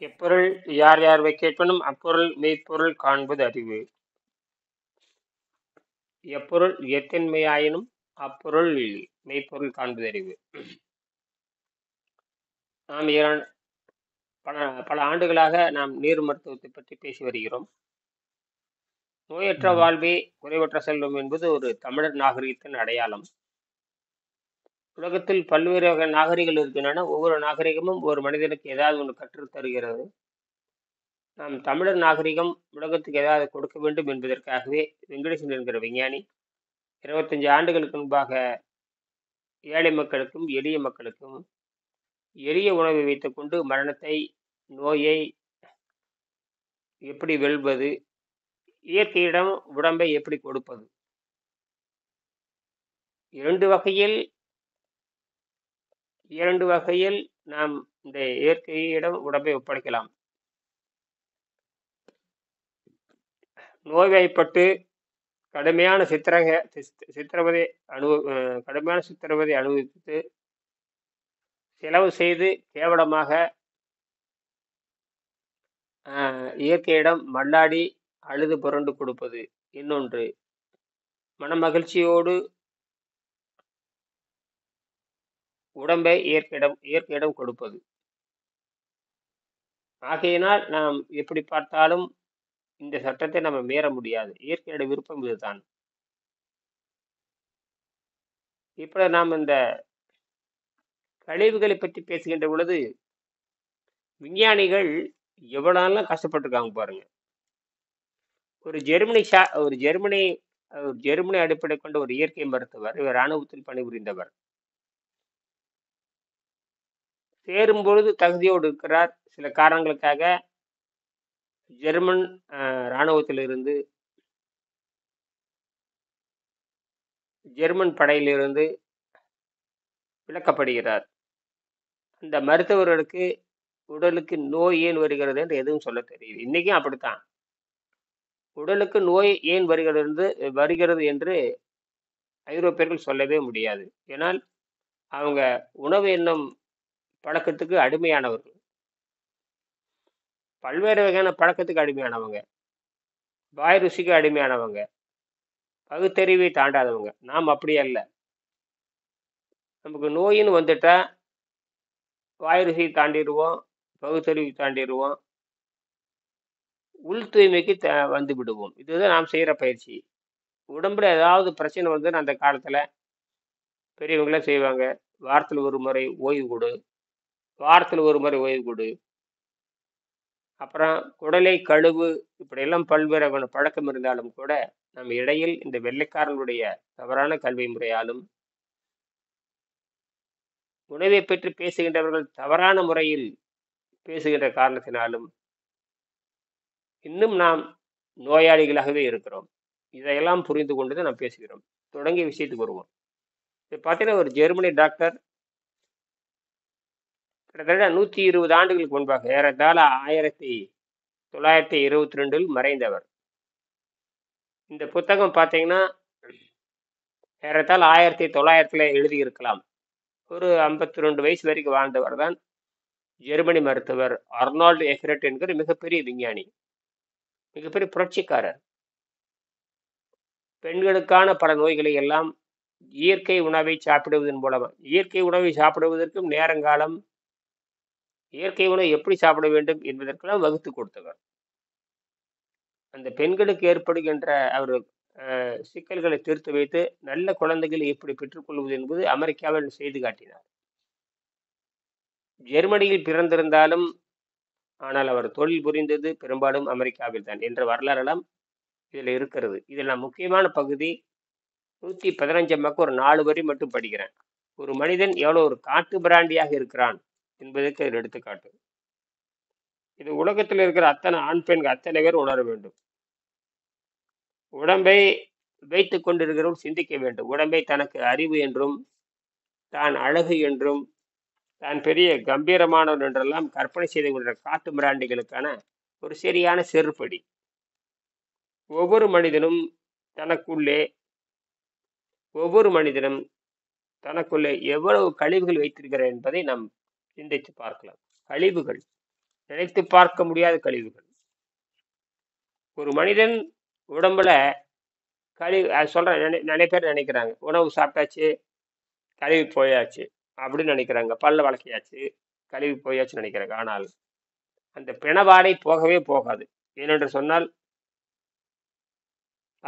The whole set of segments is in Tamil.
எப்பொருள் யார் யார்வை கேட்பினும் அப்பொருள் மெய்ப்பொருள் காண்பது அறிவு. எப்பொருள் எத்தன்மையாயினும் அப்பொருள் மெய்ப்பொருள் காண்பது அறிவு. நாம் பல பல ஆண்டுகளாக நாம் நீர் மருத்துவத்தை பற்றி பேசி வருகிறோம். நோயற்ற ம். வாழ்வே குறைவற்ற செல்வம் என்பது ஒரு தமிழர் நாகரிகத்தின் அடையாளம். உலகத்தில் பல்வேறு வகை நாகரிகங்கள் இருக்கின்றன. ஒவ்வொரு நாகரிகமும் ஒரு மனிதனுக்கு ஏதாவது ஒன்று கற்றுத் தருகிறது. நாம் தமிழர் நாகரிகம் உலகத்துக்கு ஏதாவது கொடுக்க வேண்டும் என்பதற்காகவே வெங்கடேசன் என்கிற விஞ்ஞானி 25 ஆண்டுகளுக்கு முன்பாக ஏழை மக்களுக்கும் எளிய மக்களுக்கும் எளிய உணவை வைத்துக்கொண்டு மரணத்தை, நோயை எப்படி வெல்வது, இயற்கையிடம் உடம்பை எப்படி கொடுப்பது, இரண்டு வகையில் நாம் இந்த இயற்கையிடம் உடம்பை ஒப்படைக்கலாம். நோய்வாய்ப்பட்டு கடுமையான சித்திரவதை அனுபவித்து செலவு செய்து கேவலமாக இயற்கையிடம் மல்லாடி அழுது புரண்டு கொடுப்பது. இன்னொன்று, மனமகிழ்ச்சியோடு உடம்பை இயற்கையிடம் கொடுப்பது. ஆகையினால் நாம் எப்படி பார்த்தாலும் இந்த சட்டத்தை நம்ம மீற முடியாது. இயற்கையோட விருப்பம் இதுதான். இப்ப நாம் இந்த கழிவுகளை பற்றி பேசுகின்ற பொழுது விஞ்ஞானிகள் எவ்வளவு கஷ்டப்பட்டிருக்காங்க பாருங்க. ஒரு ஜெர்மனி அடிப்படை கொண்ட ஒரு இயற்கை மருத்துவர், இவர் இராணுவத்தில் பணிபுரிந்தவர். சேரும் பொழுது தகுதியோடு இருக்கிறார். சில காரணங்களுக்காக ஜெர்மன் இராணுவத்திலிருந்து, ஜெர்மன் படையிலிருந்து விலக்கப்படுகிறார். அந்த மருத்துவர்களுக்கு உடலுக்கு நோய் ஏன் வருகிறது என்று எதுவும் சொல்ல தெரியுது. இன்னைக்கும் அப்படித்தான். உடலுக்கு நோய் ஏன் வருகிறது என்று ஐரோப்பியர்கள் சொல்லவே முடியாது. ஏனால் அவங்க உணவு என்னும் பழக்கத்துக்கு அடிமையானவர்கள். பல்வேறு வகையான பழக்கத்துக்கு அடிமையானவங்க, வாய் ருசிக்கு அடிமையானவங்க, பகுத்தறிவை தாண்டாதவங்க. நாம் அப்படி அல்ல. நமக்கு நோயின்னு வந்துட்டா வாய் ருசியை தாண்டிடுவோம், பகுத்தறிவை தாண்டிடுவோம், உள் தூய்மைக்கு வந்து விடுவோம். இதுதான் நாம் செய்யற பயிற்சி. உடம்புல ஏதாவது பிரச்சனை வந்து அந்த காலத்துல பெரியவங்களே செய்வாங்க. வாரத்தில் ஒரு முறை ஓய்வு கொடு, அப்புறம் குடலை கழுவு, இப்படியெல்லாம் பல்வேறு பழக்கம் இருந்தாலும் கூட நம்ம இடையில் இந்த வெள்ளைக்காரனுடைய தவறான கல்வி முறையாலும் உணவை பற்றி பேசுகின்றவர்கள் தவறான முறையில் பேசுகின்ற காரணத்தினாலும் இன்னும் நாம் நோயாளிகளாகவே இருக்கிறோம். இதையெல்லாம் புரிந்து கொண்டு நாம் பேசுகிறோம். தொடங்கிய விஷயத்துக்கு வருவோம். இப்போ பார்த்தீங்கன்னா, ஒரு ஜெர்மனி டாக்டர் கிட்டத்தட்ட 120 ஆண்டுகளுக்கு முன்பாக, ஏறத்தாழ 1922 மறைந்தவர். இந்த புத்தகம் பார்த்தீங்கன்னா ஏறத்தாழ 1900 எழுதியிருக்கலாம். ஒரு 52 வயசு வரைக்கும் வாழ்ந்தவர் தான் ஜெர்மனி மருத்துவர் அர்னால்டு எஹ்ரெட் என்கிற மிகப்பெரிய விஞ்ஞானி, மிகப்பெரிய புரட்சிக்காரர். பெண்களுக்கான பல நோய்களை எல்லாம் இயற்கை உணவை சாப்பிடுவதன் மூலமா, இயற்கை உணவை சாப்பிடுவதற்கும் நேரங்காலம், இயற்கை உணவு எப்படி சாப்பிட வேண்டும் என்பதற்கெல்லாம் வகுத்து கொடுத்தவர். அந்த பெண்களுக்கு ஏற்படுகின்ற அவர் சிக்கல்களை தீர்த்து வைத்து நல்ல குழந்தைகளை எப்படி பெற்றுக்கொள்வது என்பது அமெரிக்காவில் செய்து காட்டினார். ஜெர்மனியில் பிறந்திருந்தாலும் ஆனால் அவர் தொழில் புரிந்தது பெரும்பாலும் அமெரிக்காவில் தான் என்ற வரலாறெல்லாம் இதில் இருக்கிறது. இதில் நான் முக்கியமான பகுதி 115 ஒரு 4 வரி மட்டும் படிக்கிறேன். ஒரு மனிதன் எவ்வளவு ஒரு காட்டு பிராண்டியாக இருக்கிறான் என்பதற்கு இதில் எடுத்துக்காட்டு. இது உலகத்தில் இருக்கிற அத்தனை ஆண் பெண்கள் அத்தனை பேர் உணர வேண்டும். உடம்பை வைத்துக் கொண்டிருக்கிறவர்கள் சிந்திக்க வேண்டும். உடம்பை தனக்கு அறிவு என்றும், தான் அழகு என்றும், தான் பெரிய கம்பீரமானவன் என்றெல்லாம் கற்பனை செய்து கொண்ட காட்டு மிராண்டிகளுக்கான ஒரு சரியான செருப்படி. ஒவ்வொரு மனிதனும் தனக்குள்ளே எவ்வளவு கழிவுகள் வைத்திருக்கிறார் என்பதை நாம் சிந்தித்து பார்க்கலாம். கழிவுகள் நினைத்து பார்க்க முடியாத கழிவுகள். ஒரு மனிதன் உடம்புல அது சொல்றேன், நிறைய பேர் நினைக்கிறாங்க உணவு சாப்பிட்டாச்சு கழுவி போயாச்சு அப்படின்னு நினைக்கிறாங்க, பல்ல வளர்க்கியாச்சு கழுவி போயாச்சுன்னு நினைக்கிறாங்க. ஆனால் அந்த பிணவாடை போகவே போகாது. ஏனென்று சொன்னால்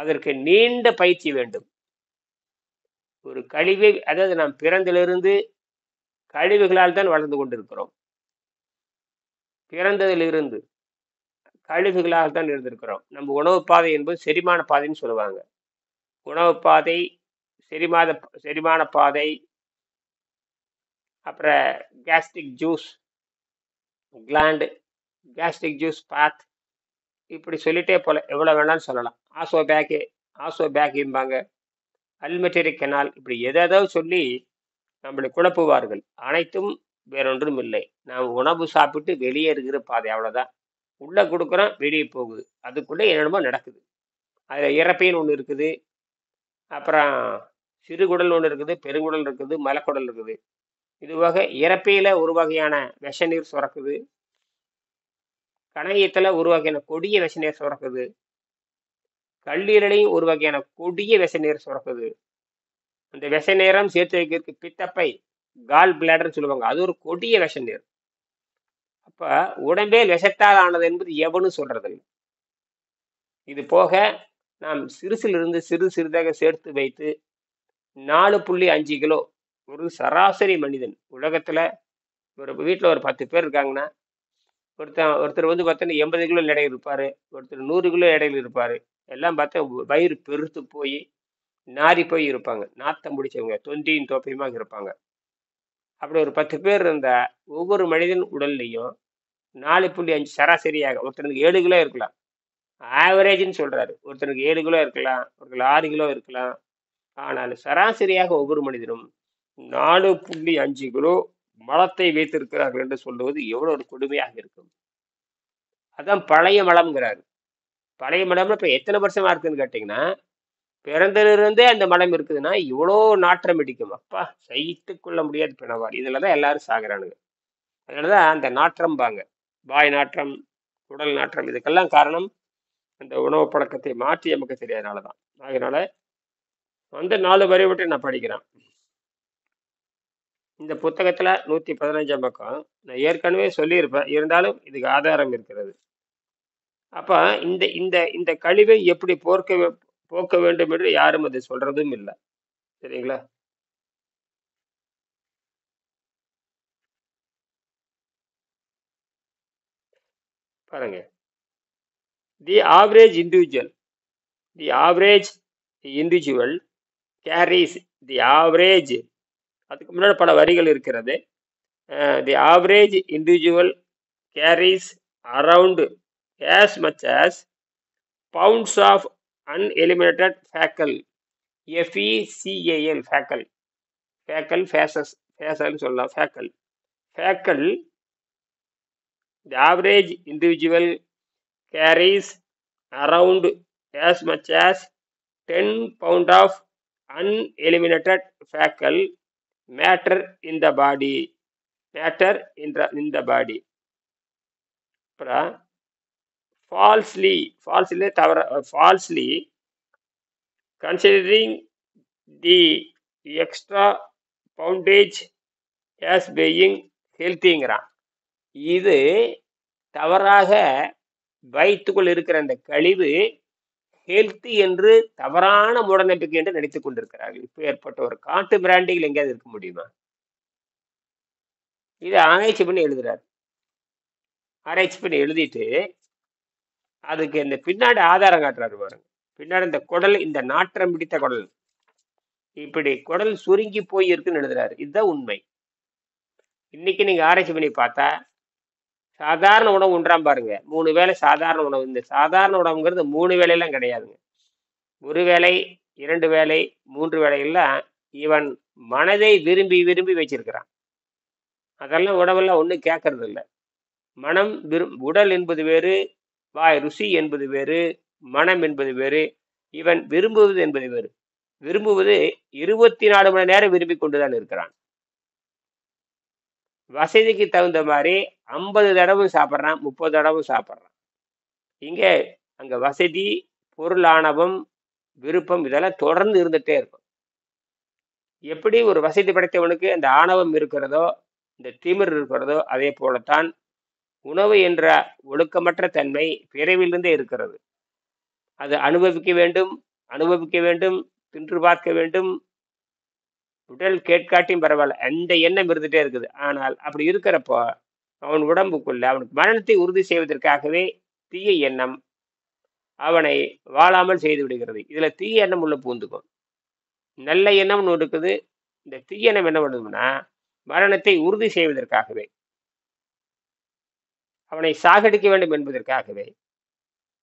அதற்கு நீண்ட பயிற்சி வேண்டும். ஒரு கழிவை, அதாவது நாம் பிறந்திலிருந்து கழிவுகளால் தான் வளர்ந்து கொண்டிருக்கிறோம். பிறந்ததிலிருந்து கழிவுகளால் தான் இருந்திருக்கிறோம். நம்ம உணவு பாதை என்பது செரிமான பாதைன்னு சொல்லுவாங்க. உணவு பாதை, செரிமான பாதை, அப்புறம் gastric juice gland, gastric juice path, இப்படி சொல்லிட்டே போல எவ்வளவு வேணாலும் சொல்லலாம். ஆசோ பேக்கும்பாங்க, அல்மெட்டரி கெனால், இப்படி எதோ சொல்லி நம்மளை குழப்புவார்கள். அனைத்தும் வேறொன்றும் இல்லை. நாம் உணவு சாப்பிட்டு வெளியே இருக்கிற பாதை, அவ்வளவுதான். உள்ள கொடுக்குறோம், வெளியே போகுது, அதுக்குள்ள என்னென்னமோ நடக்குது. அதுல இறப்பைன்னு ஒண்ணு இருக்குது, அப்புறம் சிறுகுடல் ஒண்ணு இருக்குது, பெருங்குடல் இருக்குது, மலக்குடல் இருக்குது. இதுவாக இறப்பையில ஒரு வகையான விஷநீர் சுரக்குது, கணையத்துல ஒரு வகையான கொடிய விஷநீர் சுரக்குது, கல்லீரலையும் ஒரு வகையான கொடிய விஷநீர் சுரக்குது. அந்த விஷ நேரம் சேர்த்து வைக்கிறதுக்கு பித்தப்பை, கால் பிளாடர்னு சொல்லுவாங்க, அது ஒரு கொடிய விஷநீர். அப்ப உடம்பே விஷத்தால் ஆனது என்பது எவனும் சொல்றதில்லை. இது போக நாம் சிறுசிலிருந்து சிறிதாக சேர்த்து வைத்து 4.5 கிலோ ஒரு சராசரி மனிதன் உலகத்துல, ஒரு வீட்டுல ஒரு 10 பேர் இருக்காங்கன்னா ஒருத்தர் வந்து பார்த்தீங்கன்னா 80 கிலோ எடையில் இருப்பாரு, ஒருத்தர் 100 கிலோ எடையில் இருப்பாரு. எல்லாம் பார்த்தா வயிறு பெருத்து போய் நாரி போய் இருப்பாங்க, நாத்தம் பிடிச்சவங்க, தொந்தியும் தோப்பையுமாக இருப்பாங்க. அப்படி ஒரு 10 பேர் இருந்தா ஒவ்வொரு மனிதன் உடல்லையும் 4.5 சராசரியாக ஒருத்தனுக்கு 7 கிலோ இருக்கலாம், ஆவரேஜ்னு சொல்றாரு. ஒருத்தனுக்கு 7 கிலோ இருக்கலாம், ஒருத்தருக்கு 6 கிலோ இருக்கலாம். ஆனால் சராசரியாக ஒவ்வொரு மனிதனும் 4.5 கிலோ மலத்தை வைத்திருக்கிறார்கள் என்று சொல்லுவது எவ்வளவு ஒரு கொடுமையாக இருக்கும். அதான் பழைய மலம்ங்கிறாரு. பழைய மலம்னு இப்ப எத்தனை வருஷமா இருக்குன்னு கேட்டீங்கன்னா, பிறந்திலிருந்தே அந்த மலம் இருக்குதுன்னா இவ்வளோ நாற்றம் அடிக்கும். அப்பா, சகித்து கொள்ள முடியாது பிணவாடி. இதுலதான் எல்லாரும் சாகுறானுங்க. அதனாலதான் அந்த நாற்றம்பாங்க, வாய் நாற்றம், உடல் நாற்றம். இதுக்கெல்லாம் காரணம் அந்த உணவு பழக்கத்தை மாற்றி நமக்கு தெரியாதனாலதான். அதனால அந்த 4 வரி விட்டு நான் படிக்கிறேன். இந்த புத்தகத்துல 115ஆம் பக்கம் நான் ஏற்கனவே சொல்லியிருப்பேன், இருந்தாலும் இதுக்கு ஆதாரம் இருக்கிறது. அப்ப இந்த இந்த இந்த கழிவை எப்படி போக்க வேண்டும் என்று யாரும் அதை சொல்றதும் இல்லை. சரிங்களா? பாருங்க, the average individual carries the average, அதுக்கு முன்னாடி பல வரிகள் இருக்கிறது. The average individual carries around as much as pounds of uneliminated fecal, fecal, சொல்லலாம், fecal. The average individual carries around as much as 10 pound of uneliminated fecal matter in the body. Falsely considering the extra poundage as being healthyங்கிறான். இது தவறாக வயிற்றுக்குள் இருக்கிற அந்த கழிவு ஹெல்த்தி என்று தவறான மூடநம்பிக்கை என்று நினைத்துக் கொண்டிருக்கிறார்கள். இப்ப ஏற்பட்ட ஒரு காட்டு பிராண்டிகள் எங்கேயாவது இருக்க முடியுமா? இதை ஆராய்ச்சி பண்ணி எழுதுறாரு. ஆராய்ச்சி பண்ணி எழுதிட்டு அதுக்கு இந்த பின்னாடி ஆதாரம் காட்டுறாரு பாருங்க. பின்னாடி இந்த குடல், இந்த நாற்றம் பிடித்த குடல், இப்படி குடல் சுருங்கி போய் இருக்குன்னு எழுதுறாரு. இதுதான் உண்மை. இன்னைக்கு நீங்க ஆராய்ச்சி பண்ணி பார்த்தா சாதாரண உணவு உண்றான் பாருங்க, 3 வேளை சாதாரண உணவு. இந்த சாதாரண உணவுங்கிறது 3 வேளையெல்லாம் கிடையாதுங்க. 1 வேளை, 2 வேளை, 3 வேளையெல்லாம் இவன் மனதை விரும்பி விரும்பி வச்சிருக்கிறான். அதெல்லாம் உணவெல்லாம் ஒன்றும் கேட்கறது இல்லை. மனம் உடல் என்பது வேறு, வாய் ருசி என்பது வேறு, மனம் என்பது வேறு, இவன் விரும்புவது என்பது வேறு. விரும்புவது 24 மணி நேரம் விரும்பி கொண்டுதான் இருக்கிறான். வசதிக்கு தகுந்த மாதிரி 50 தடவை சாப்பிட்றான், 30 தடவை சாப்பிட்றான். இங்க அங்க வசதி, பொருள் ஆணவம், விருப்பம் இதெல்லாம் தொடர்ந்து இருந்துட்டே இருக்கும். எப்படி ஒரு வசதி படைத்தவனுக்கு அந்த ஆணவம் இருக்கிறதோ, இந்த திமிர் இருக்கிறதோ, அதே போலத்தான் உணவு என்ற ஒழுக்கமற்ற தன்மை பிறவிலிருந்தே இருக்கிறது. அது அனுபவிக்க வேண்டும், அனுபவிக்க வேண்டும், தின்று பார்க்க வேண்டும், உடல் கேட்காட்டியும் பரவாயில்ல. அந்த எண்ணம் இருந்துட்டே இருக்குது. ஆனால் அப்படி இருக்கிறப்போ, அவன் உடம்புக்குள்ள அவனுக்கு மரணத்தை உறுதி செய்வதற்காகவே தீய எண்ணம் அவனை வாழாமல் செய்து விடுகிறது. இதுல தீய எண்ணம் உள்ள பூந்துக்கும். நல்ல எண்ணம்னு ஒண்ணு இருக்குது. இந்த தீய எண்ணம் என்ன பண்ணுதுன்னா, மரணத்தை உறுதி செய்வதற்காகவே, அவனை சாகடிக்க வேண்டும் என்பதற்காகவே,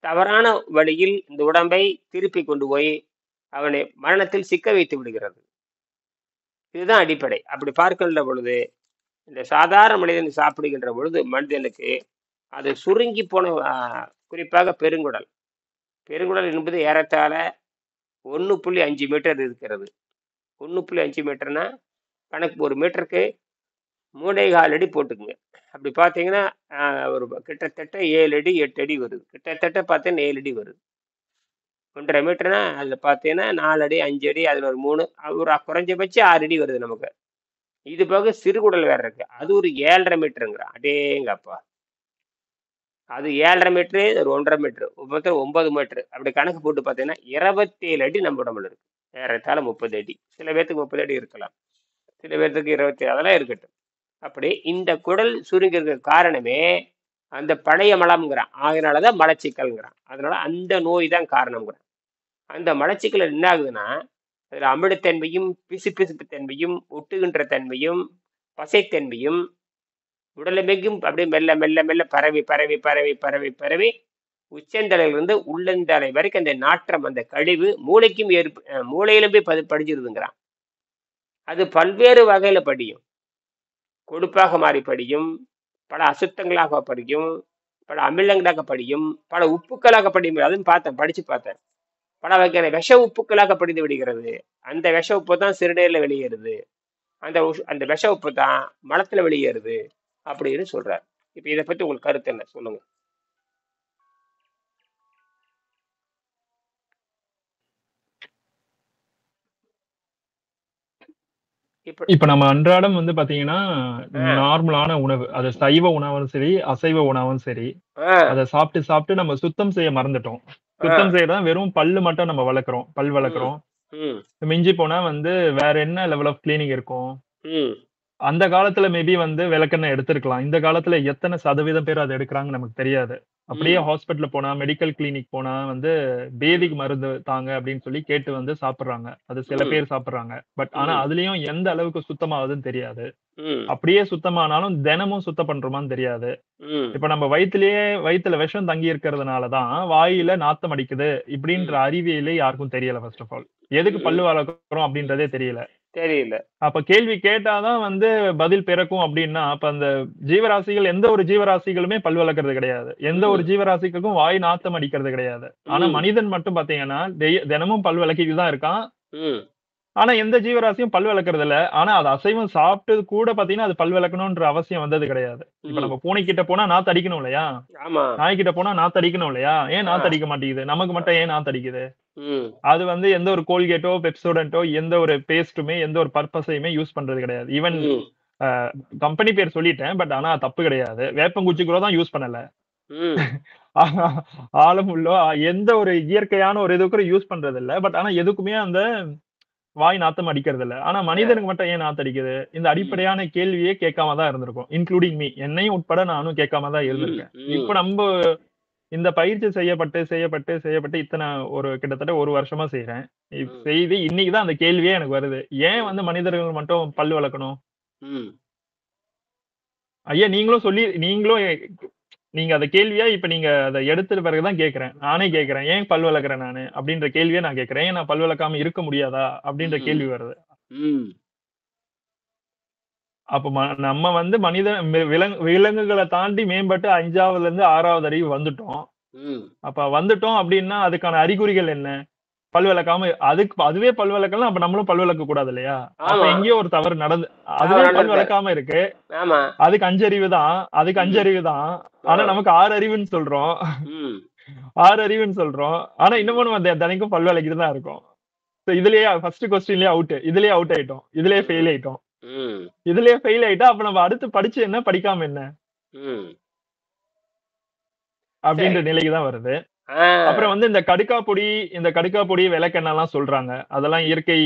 தவறான வழியில் இந்த உடம்பை திருப்பி கொண்டு போய் அவனை மரணத்தில் சிக்க வைத்து விடுகிறது. இதுதான் அடிப்படை. அப்படி பார்க்கின்ற பொழுது, இந்த சாதாரண மனிதன் சாப்பிடுகின்ற பொழுது மனிதனுக்கு அது சுருங்கி போன குறிப்பாக பெருங்குடல். பெருங்குடல் என்பது ஏறத்தாழ 1.5 மீட்டர் இருக்கிறது. 1.5 மீட்டர்னா கணக்கு 1 மீட்டருக்கு 3.25 அடி போட்டுக்குங்க. அப்படி பார்த்தீங்கன்னா ஒரு கிட்டத்தட்ட 7 அடி 8 அடி வருது. கிட்டத்தட்ட பார்த்தீங்கன்னா 7 அடி வருது. 1.5 மீட்டர்னா அதில் பார்த்தீங்கன்னா 4 அடி 5 அடி அதில் ஒரு 3 ஒரு குறைஞ்சபட்சம் 6 அடி வருது நமக்கு. இது போக சிறுகுடல் வேற இருக்கு. அது ஒரு 7.5 மீட்டருங்கிறான். அடேங்கப்பா! அது 7.5 மீட்டரு, ஒரு 1.5 மீட்டரு, மொத்தம் 9 மீட்டரு. அப்படி கணக்கு போட்டு பார்த்தீங்கன்னா 27 அடி நம்ம உடம்புல இருக்கு. ஏறத்தாழ 30 அடி. சில பேர்த்துக்கு 30 அடி இருக்கலாம். சில பேர்த்துக்கு 27 அதெல்லாம் இருக்கட்டும். அப்படி இந்த குடல் சுருங்கி இருக்க காரணமே அந்த பழைய மலம்ங்கிறான். அதனாலதான் மலச்சிக்கல்ங்கிறான். அதனால அந்த நோய் தான் காரணம்ங்கிறான். அந்த மலச்சிக்கல் என்ன ஆகுதுன்னா, அதுல அமிலத்தன்மையும் பிசுபிசுப்பு தன்மையும் ஒட்டுகின்ற தன்மையும் பசைத்தன்மையும் உடலெங்கும் அப்படியே மெல்ல மெல்ல மெல்ல பரவி பரவி பரவி பரவி பரவி உச்சந்தலையிலிருந்து உள்ளந்தலை வரைக்கும் அந்த நாற்றம், அந்த கழிவு மூளைக்கும் மூளையிலும் போய் படிஞ்சிருதுங்கிறான். அது பல்வேறு வகையில படியும். கொழுப்பாக மாறி படியும், பல அசுத்தங்களாக படியும், பல அமிலங்களாக படியும், பல உப்புக்களாக படியும். அதுவும் பார்த்தேன், படிச்சு பார்த்தேன். பல வகையான விஷ உப்புக்களாக படிந்து விடுகிறது. அந்த விஷ உப்பு தான் சிறுநீர்ல வெளியேறுது. அந்த விஷ உப்பு தான் மலத்துல வெளியேறுது அப்படின்னு சொல்றாரு. இப்ப இதை பத்தி உங்களுக்கு கருத்து என்ன சொல்லுங்க? இப்ப நம்ம அன்றாடம் வந்து பாத்தீங்கன்னா நார்மலான உணவு, அது சைவ உணவும் சரி அசைவ உணவும் சரி, அதை சாப்பிட்டு சாப்பிட்டு நம்ம சுத்தம் செய்ய மறந்துட்டோம். சுத்தம் செய்யறதா வெறும் பல்லு மட்டும் நம்ம வளர்க்குறோம், பல் வளர்க்குறோம். மிஞ்சி போனா வந்து வேற என்ன லெவல் ஆஃப் கிளீனிங் இருக்கும்? அந்த காலத்துல மேபி வந்து விளக்கெண்ணெய் எடுத்திருக்கலாம். இந்த காலத்துல எத்தனை சதவீதம் பேர் அதை எடுக்கிறாங்கன்னு நமக்கு தெரியாது. அப்படியே ஹாஸ்பிட்டல்ல போனா, மெடிக்கல் கிளினிக் போனா வந்து பேதிக்கு மருந்து தாங்க அப்படின்னு சொல்லி கேட்டு வந்து சாப்பிடுறாங்க. அது சில பேர் சாப்பிடுறாங்க. பட் ஆனா அதுலயும் எந்த அளவுக்கு சுத்தமாகுதுன்னு தெரியாது. அப்படியே சுத்தமானாலும் தினமும் சுத்தம் பண்றோமான்னு தெரியாது. இப்ப நம்ம வயித்துல விஷம் தங்கி இருக்கிறதுனாலதான் வாயில நாத்தம் அடிக்குது இப்படின்ற அறிவியலே யாருக்கும் தெரியல. ஃபர்ஸ்ட் ஆஃப் ஆல் எதுக்கு பல்லு வளர்க்குறோம் அப்படின்றதே தெரியல. அப்ப கேள்வி கேட்டாதான் வந்து பதில் பிறக்கும் அப்படின்னா, அப்ப அந்த ஜீவராசிகள் எந்த ஒரு ஜீவராசிகளுமே பல் வளர்க்கறது கிடையாது. எந்த ஒரு ஜீவராசிக்கும் வாய் நாத்தம் அடிக்கிறது கிடையாது. ஆனா மனிதன் மட்டும் பாத்தீங்கன்னா தினமும் பல் விளக்கிட்டு தான் இருக்கான். ஆனா எந்த ஜீவராசியும் பல் விளக்குறது இல்ல. ஆனா அது அசைவம் சாப்பிட்டது கூட பாத்தீங்கன்னா அது பல் விளக்கணும்ன்ற அவசியம் வந்தது கிடையாது. இப்ப நம்ம பூனை கிட்ட போனா நாத்து அடிக்கணும் இல்லையா? நாய்கிட்ட போனா நாத்து அடிக்கணும் இல்லையா? ஏன் நாத்து அடிக்க மாட்டேங்குது? நமக்கு மட்டும் ஏன் நாத்து அடிக்குது? அது வந்து எந்த ஒரு கோல்கேட்டோ பெப்சோடன்ட்டோ எந்த ஒரு பேஸ்ட்டுமே எந்த ஒரு பர்பஸையுமே யூஸ் பண்றது கிடையாது. ஈவன் கம்பெனி பேர் சொல்லிட்டேன், பட் ஆனா தப்பு கிடையாது. வேப்பங்குச்சி கூட தான் யூஸ் பண்ணல. ஆலமுள்ளோ எந்த ஒரு இயற்கையான ஒரு இது கூட யூஸ் பண்றது இல்ல. பட் ஆனா எதுக்குமே அந்த வாய் நாத்தம் அடிக்கிறது இல்ல. ஆனா மனிதனுக்கு மட்டும் ஏன் நாத்து அடிக்குது? இந்த அடிப்படையான கேள்வியே கேட்காம தான் இருந்திருக்கும். இன்க்ளூடிங் மீ, என்னையும் உட்பட நானும் கேட்காம தான் இருந்திருக்கேன். இப்ப நம்ம இந்த பயிற்சி செய்யப்பட்டு செய்யப்பட்டு செய்யப்பட்டு இத்தனை ஒரு கிட்டத்தட்ட 1 வருஷமா செய்யறேன். செய்து இன்னைக்குதான் அந்த கேள்வியே எனக்கு வருது. ஏன் வந்து மனிதர்கள் மட்டும் பல் வளர்க்கணும்? ஐயா நீங்களும் நீங்க அந்த கேள்வியா இப்ப நீங்க அதை எடுத்துட்டு பிறகுதான் கேட்கிறேன். நானே கேட்கிறேன், ஏன் பல் வளர்க்குறேன் நானு அப்படின்ற கேள்வியை நான் கேட்கிறேன். ஏன் நான் பல் வளர்க்காம இருக்க முடியாதா அப்படின்ற கேள்வி வருது. அப்ப நம்ம வந்து விலங்குகளை தாண்டி மேம்பட்டு 5ஆவதுல இருந்து 6ஆவது அறிவு வந்துட்டோம். அப்ப வந்துட்டோம் அப்படின்னா அதுக்கான அறிகுறிகள் என்ன? பல் விளக்காம அதுவே பல் விளக்கலாம், அப்ப நம்மளும் பல் விளக்க கூடாது இல்லையா? அப்ப ஆமா எங்கேயோ ஒரு தவறு நடந்து, அதுவே தவறு பல் நடந்திருக்காரு. விளக்காம இருக்கு. ஆமா அதுக்கு 5 அறிவு தான், அதுக்கு 5 ம் அறிவு தான். ஆ ஆனா நமக்கு 6 அறிவுன்னு சொல்றோம். ம் 6 அறிவுன்னு சொல்றோம். ஆனா ம் இன்னமும் நம்ம தினைக்கும் பல் விளக்கிட்டு தான் இருக்கோம். So இதுலயே ஃபர்ஸ்ட் கொஸ்டின்லயே அவுட். இதுலயே அவுட் ஆயிட்டோம். இதுலயே ம் ஃபெயில் ஆயிட்டோம். ம் இதுலயே ஃபெயில் ஆயிட்டா அப்ப நம்ம அடுத்து படிச்சு என்ன, படிக்காம என்ன? ம் அப்படின்ற சரி. நிலைக்கு தான் வருது. ஆ அப்புறம் வந்து இந்த கடுக்கா பொடி, விளக்கெண்ணெய்லாம் சொல்றாங்க. அதெல்லாம் இயற்கை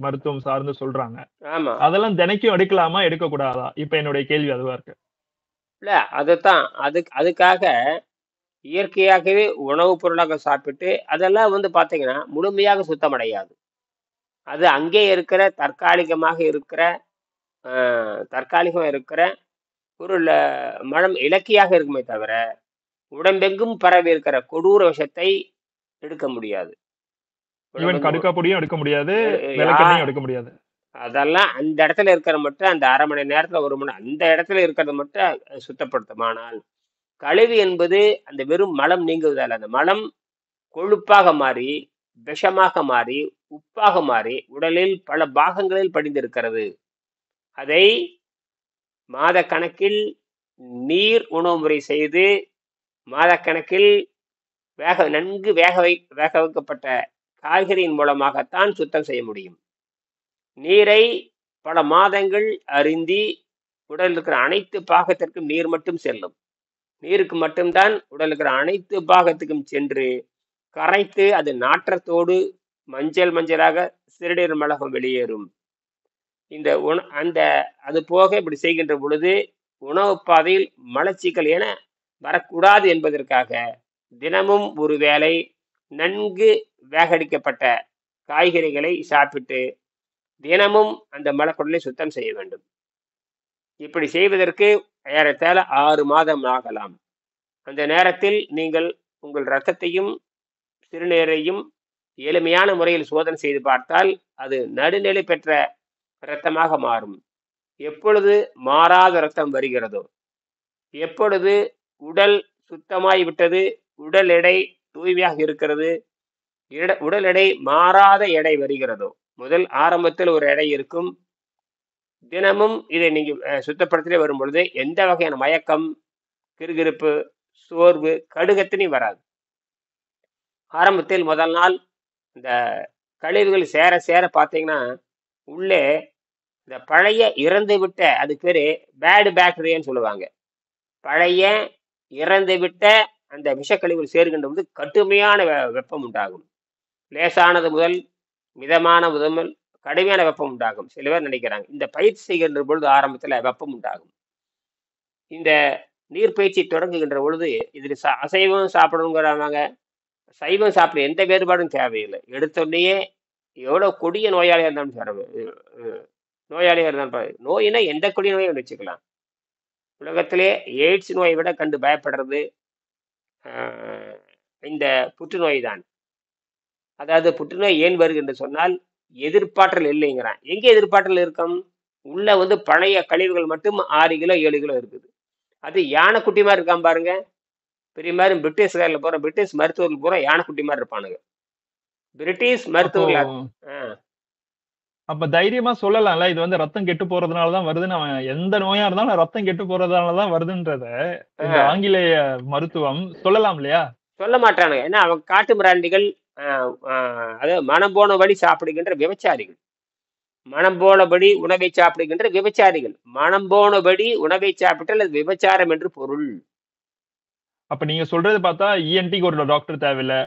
மருத்துவம் சார்ந்து சொல்றாங்க. ஆமா அதெல்லாம் தினைக்கும் எடுக்கலாமா? எடுக்கக்கூடாதா? இப்ப என்னுடைய கேள்வி அதுவா இருக்கு. இல்ல அதுதான் அதுக்காக இயற்கையாகவே உணவுப் பொருளாக சாப்பிட்டு அதெல்லாம் வந்து பாத்தீங்கன்னா முழுமையாக சுத்தமடையாது. அது அங்கே இருக்கிற தற்காலிகமா இருக்கிற ஒரு மனம் இலக்கியாக இருக்குமே தவிர உடம்பெங்கும் பரவி இருக்கிற கொடூர விஷத்தை எடுக்க முடியாது. ஈவன் உடம்பெங்கும் கடுக்கா பொடியும் எடுக்க முடியாது, எடு- யா விளக்கெண்ணெயும் எடுக்க முடியாது. அதெல்லாம் அந்த இடத்துல இருக்கிற மட்டும் அந்த 1/2 மணி நேரத்துல 1 மணி அந்த இடத்துல இருக்கிறத மட்டும் சுத்தப்படுத்தும். ஆனால் கழிவு என்பது அந்த வெறும் மலம் நீங்குவதால் அந்த மலம் கொழுப்பாக மாறி, விஷமாக மாறி, உப்பாக மாறி உடலில் பல பாகங்களில் படிந்திருக்கிறது. அதை மாதக்கணக்கில் நீர் உணவு முறை செய்து மாதக்கணக்கில் நன்கு வேக வைக்கப்பட்ட காய்கறியின் மூலமாகத்தான் சுத்தம் செய்ய முடியும். நீரை பல மாதங்கள் அருந்தி உடலில் இருக்கிற அனைத்து பாகத்திற்கும் நீர் மட்டும் செல்லும். நீருக்கு மட்டும்தான் உடலில் இருக்கிற அனைத்து பாகத்துக்கும் சென்று கரைத்து அது நாற்றத்தோடு மஞ்சளாக சிறுநீர் மலகம் வெளியேறும். இந்த அந்த அது போக இப்படி செய்கின்ற பொழுது உணவு பாதையில் மலச்சிக்கல் என வரக்கூடாது என்பதற்காக தினமும் ஒரு வேளை நன்கு வேகடிக்கப்பட்ட காய்கறிகளை சாப்பிட்டு தினமும் அந்த மலக்குடலை சுத்தம் செய்ய வேண்டும். இப்படி செய்வதற்கு ஏறத்தாழ 6 மாதம் ஆகலாம். அந்த நேரத்தில் நீங்கள் உங்கள் இரத்தத்தையும் சிறுநீரையும் எளிமையான முறையில் சோதனை செய்து பார்த்தால் அது நடுநிலை பெற்ற இரத்தமாக மாறும். எப்பொழுது மாறாத இரத்தம் வருகிறதோ, எப்பொழுது உடல் சுத்தமாய் விட்டது, உடல் எடை தூய்மையாக இருக்கிறது, உடல் எடை மாறாத எடை வருகிறதோ, முதல் ஆரம்பத்தில் ஒரு எடை இருக்கும். தினமும் இதை நீங்க சுத்தப்படுத்திலே வரும் பொழுது எந்த வகையான மயக்கம், கிறுகிறுப்பு, சோர்வு, கடுகத்தினி வராது. ஆரம்பத்தில் முதல் நாள் இந்த கழிவுகள் சேர சேர பார்த்தீங்கன்னா உள்ளே இந்த பழைய இறந்து விட்ட அதுக்கு பேரு பேடு பாக்டீரியான்னு சொல்லுவாங்க. பழைய இறந்து விட்ட அந்த விஷக்கழிவுகள் சேர்கின்ற போது கடுமையான வெப்பம் உண்டாகும். லேசானது முதல் மிதமான முதல் கடுமையான வெப்பம் உண்டாகும். சில பேர் நினைக்கிறாங்க இந்த பயிற்சி செய்கின்ற பொழுது ஆரம்பத்துல வெப்பம் உண்டாகும். இந்த நீர்ப்பயிற்சி தொடங்குகின்ற பொழுது இதில் அசைவம் சாப்பிடணுங்கிறாங்க, சைவம் சாப்பிட எந்த வேறுபாடும் தேவையில்லை. எடுத்தோடனேயே எவ்வளவு கொடிய நோயாளியா இருந்தாலும் நோயாளியா இருந்தாலும் நோயினா எந்த கொடிய நோயும் வச்சுக்கலாம். உலகத்திலே எய்ட்ஸ் நோயை விட கண்டு பயப்படுறது இந்த புற்றுநோய் தான். அதாவது புற்றுநோய் ஏன் வருகிறது சொன்னால் எதிர்ப்பாற்றல் இல்லைங்கிறான். எங்கே எதிர்ப்பாற்றல் இருக்கும்? உள்ள வந்து பழைய கழிவுகள் மட்டும் 6 கிலோ 7 கிலோ இருக்குது. அது யானைக்குட்டி மாதிரி இருக்கான் பாருங்க. பெரிய மாதிரி பிரிட்டிஷ்காரில் போற பிரிட்டிஷ் மருத்துவர்கள் பூரா யானைக்குட்டி மாதிரி இருப்பானுங்க. பிரிட்டிஷ் மருத்துவர்கள் அப்ப தைரியமா சொல்லலாம்ல, இது வந்து ரத்தம் கெட்டு போறதுனாலதான் வருதுன்னு. அவன் எந்த நோயா இருந்தாலும் ரத்தம் கெட்டு போறதுனாலதான் வருதுன்றத இந்த ஆங்கிலேய மருத்துவம் சொல்லலாம் இல்லையா? சொல்ல மாட்டானுங்க. ஏன்னா அவன் காட்டு மிராண்டிகள், அதாவது மனம் போனபடி சாப்பிடுகின்ற விபச்சாரிகள். மனம் போனபடி உணவை சாப்பிடுகின்ற விபச்சாரிகள். மனம் போனபடி உணவை சாப்பிட்டால் அது விபச்சாரம் என்று பொருள். அப்ப நீங்க சொல்றது பார்த்தா இஎன்டிக்கு ஒரு டாக்டர் தேவையில்லை,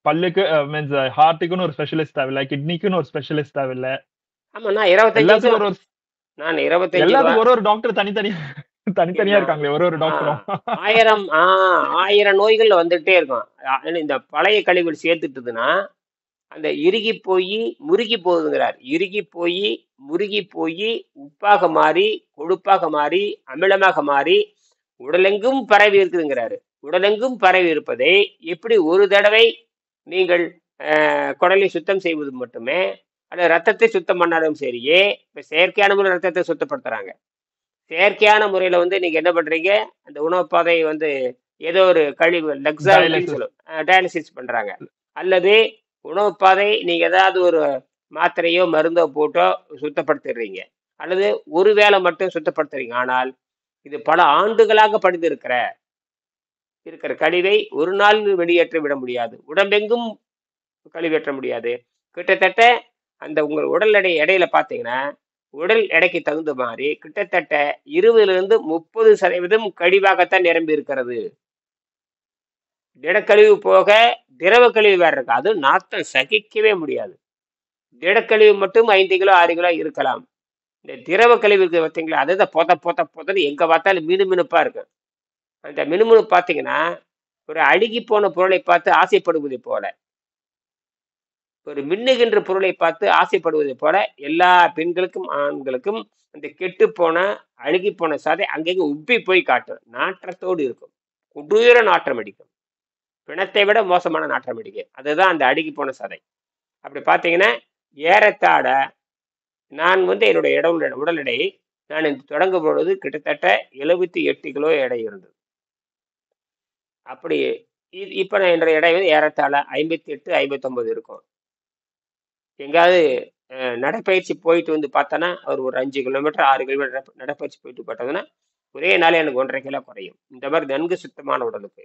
பல்லுக்கு மீன்ஸ் ஹார்ட்டுக்குன்னு ஒரு ஸ்பெஷலிஸ்ட் தேவையில்லை, கிட்னிக்குன்னு ஒரு ஸ்பெஷலிஸ்ட் தேவையில்லை. ஆமா, நான் 25 எல்லாத்துக்கும் ஒரு டாக்டர் தனித்தனியா இருக்காங்களே, ஒரு டாக்டரும். 1000 நோய்கள் வந்துட்டே இருக்கும். இந்த பழைய கழிவுகள் சேர்த்துட்டுதுன்னா அந்த இறுகி போய் முருகி போகுதுங்கிறார். இறுகி போய் முருகி போய் உப்பாக மாறி கொழுப்பாக மாறி அமிலமாக மாறி உடலெங்கும் பரவி இருக்குதுங்கிறாரு. உடலெங்கும் பரவி இருப்பதை எப்படி ஒரு தடவை நீங்கள் குடலை சுத்தம் செய்வது மட்டுமே, அல்ல ரத்தத்தை சுத்தம் பண்ணாலும் சரியே. இப்ப செயற்கையான முறையில் ரத்தத்தை சுத்தப்படுத்துறாங்க. செயற்கையான முறையில வந்து நீங்க என்ன பண்றீங்க, அந்த உணவு பாதை வந்து ஏதோ ஒரு கழிவு டயாலிசிஸ் பண்றாங்க, அல்லது உணவு பாதை நீங்க ஏதாவது ஒரு மாத்திரையோ மருந்தோ போட்டோ சுத்தப்படுத்திடுறீங்க, அல்லது ஒரு வேளை மட்டும் சுத்தப்படுத்துறீங்க. ஆனால் இது பல ஆண்டுகளாக படிந்து இருக்கிற கழிவை ஒரு நாள் வெளியேற்ற விட முடியாது, உடம்பெங்கும் கழிவேற்ற முடியாது. கிட்டத்தட்ட அந்த உங்கள் உடல் எடையில பார்த்தீங்கன்னா, உடல் எடைக்கு தகுந்த மாதிரி கிட்டத்தட்ட 20லிருந்து 30% கழிவாகத்தான் நிரம்பி இருக்கிறது. திடக்கழிவு போக திரவ கழிவு வேற இருக்கு. அது நாத்தம் சகிக்கவே முடியாது. திடக்கழிவு மட்டும் 5 கிலோ 6 கிலோ இருக்கலாம். இந்த திரவ கழிவு இருக்கு பார்த்தீங்களா, அதுதான் பொதன்னு எங்க பார்த்தாலும் மினுமினுப்பா இருக்கும். அந்த மினுமினுப்பு பார்த்தீங்கன்னா, ஒரு அழுகி போன பொருளை பார்த்து ஆசைப்படுவதை போல, ஒரு மின்னுகின்ற பொருளை பார்த்து ஆசைப்படுவதை போல எல்லா பெண்களுக்கும் ஆண்களுக்கும் அந்த கெட்டு போன அழுகி போன சதை அங்கங்க உப்பி போய் காட்டும். நாற்றத்தோடு இருக்கும். கொடூர நாற்றம் அடிக்கும். பிணத்தை விட மோசமான நாற்றம் அடிக்கும். அதுதான் அந்த அழுகி போன சதை. அப்படி பார்த்தீங்கன்னா, ஏறத்தாழ நான் என்னுடைய உடல் எடை நான் தொடங்கும் பொழுது கிட்டத்தட்ட 78 கிலோ எடை இருந்தது. அப்படி இப்ப நான் என்னுடைய எடை ஏறத்தாழ 58, 59 இருக்கும். எங்காவது நடைப்பயிற்சி போயிட்டு வந்து பார்த்தோன்னா, ஒரு 5 கிலோமீட்டர் 6 கிலோமீட்டர் நடைப்பயிற்சி போயிட்டு பார்த்தோம்னா, ஒரே நாள் எனக்கு 1.5 கிலோ குறையும். இந்த மாதிரி நன்கு சுத்தமான உடலுக்கு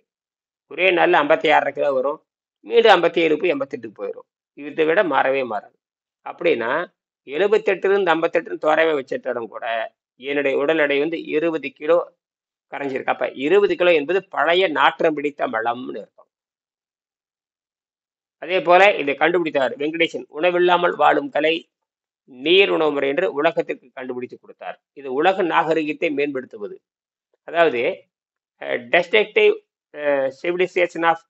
ஒரே நாளில் 56.5 கிலோ வரும். மீண்டும் 57 போய் 88 போயிடும். இதை விட மாறவே மாறாது. அப்படின்னா 78லிருந்து 58 தோராயமா வச்சிட்டாலும் கூட என்னுடைய உடல் எடை 20 கிலோ கரைஞ்சிருக்கு. அப்ப 20 கிலோ என்பது பழைய நாற்றம் பிடித்த மலம்னு இருக்கும். அதே போல இதை கண்டுபிடித்தார் வெங்கடேசன். உணவில்லாமல் வாழும் கலை நீர் உணவு முறை என்று உலகத்திற்கு கண்டுபிடித்து கொடுத்தார். இது உலக நாகரிகத்தை மேம்படுத்துவது. அதாவது டெஸ்ட்ரக்டிவ் சிவிலைசேஷன் ஆஃப்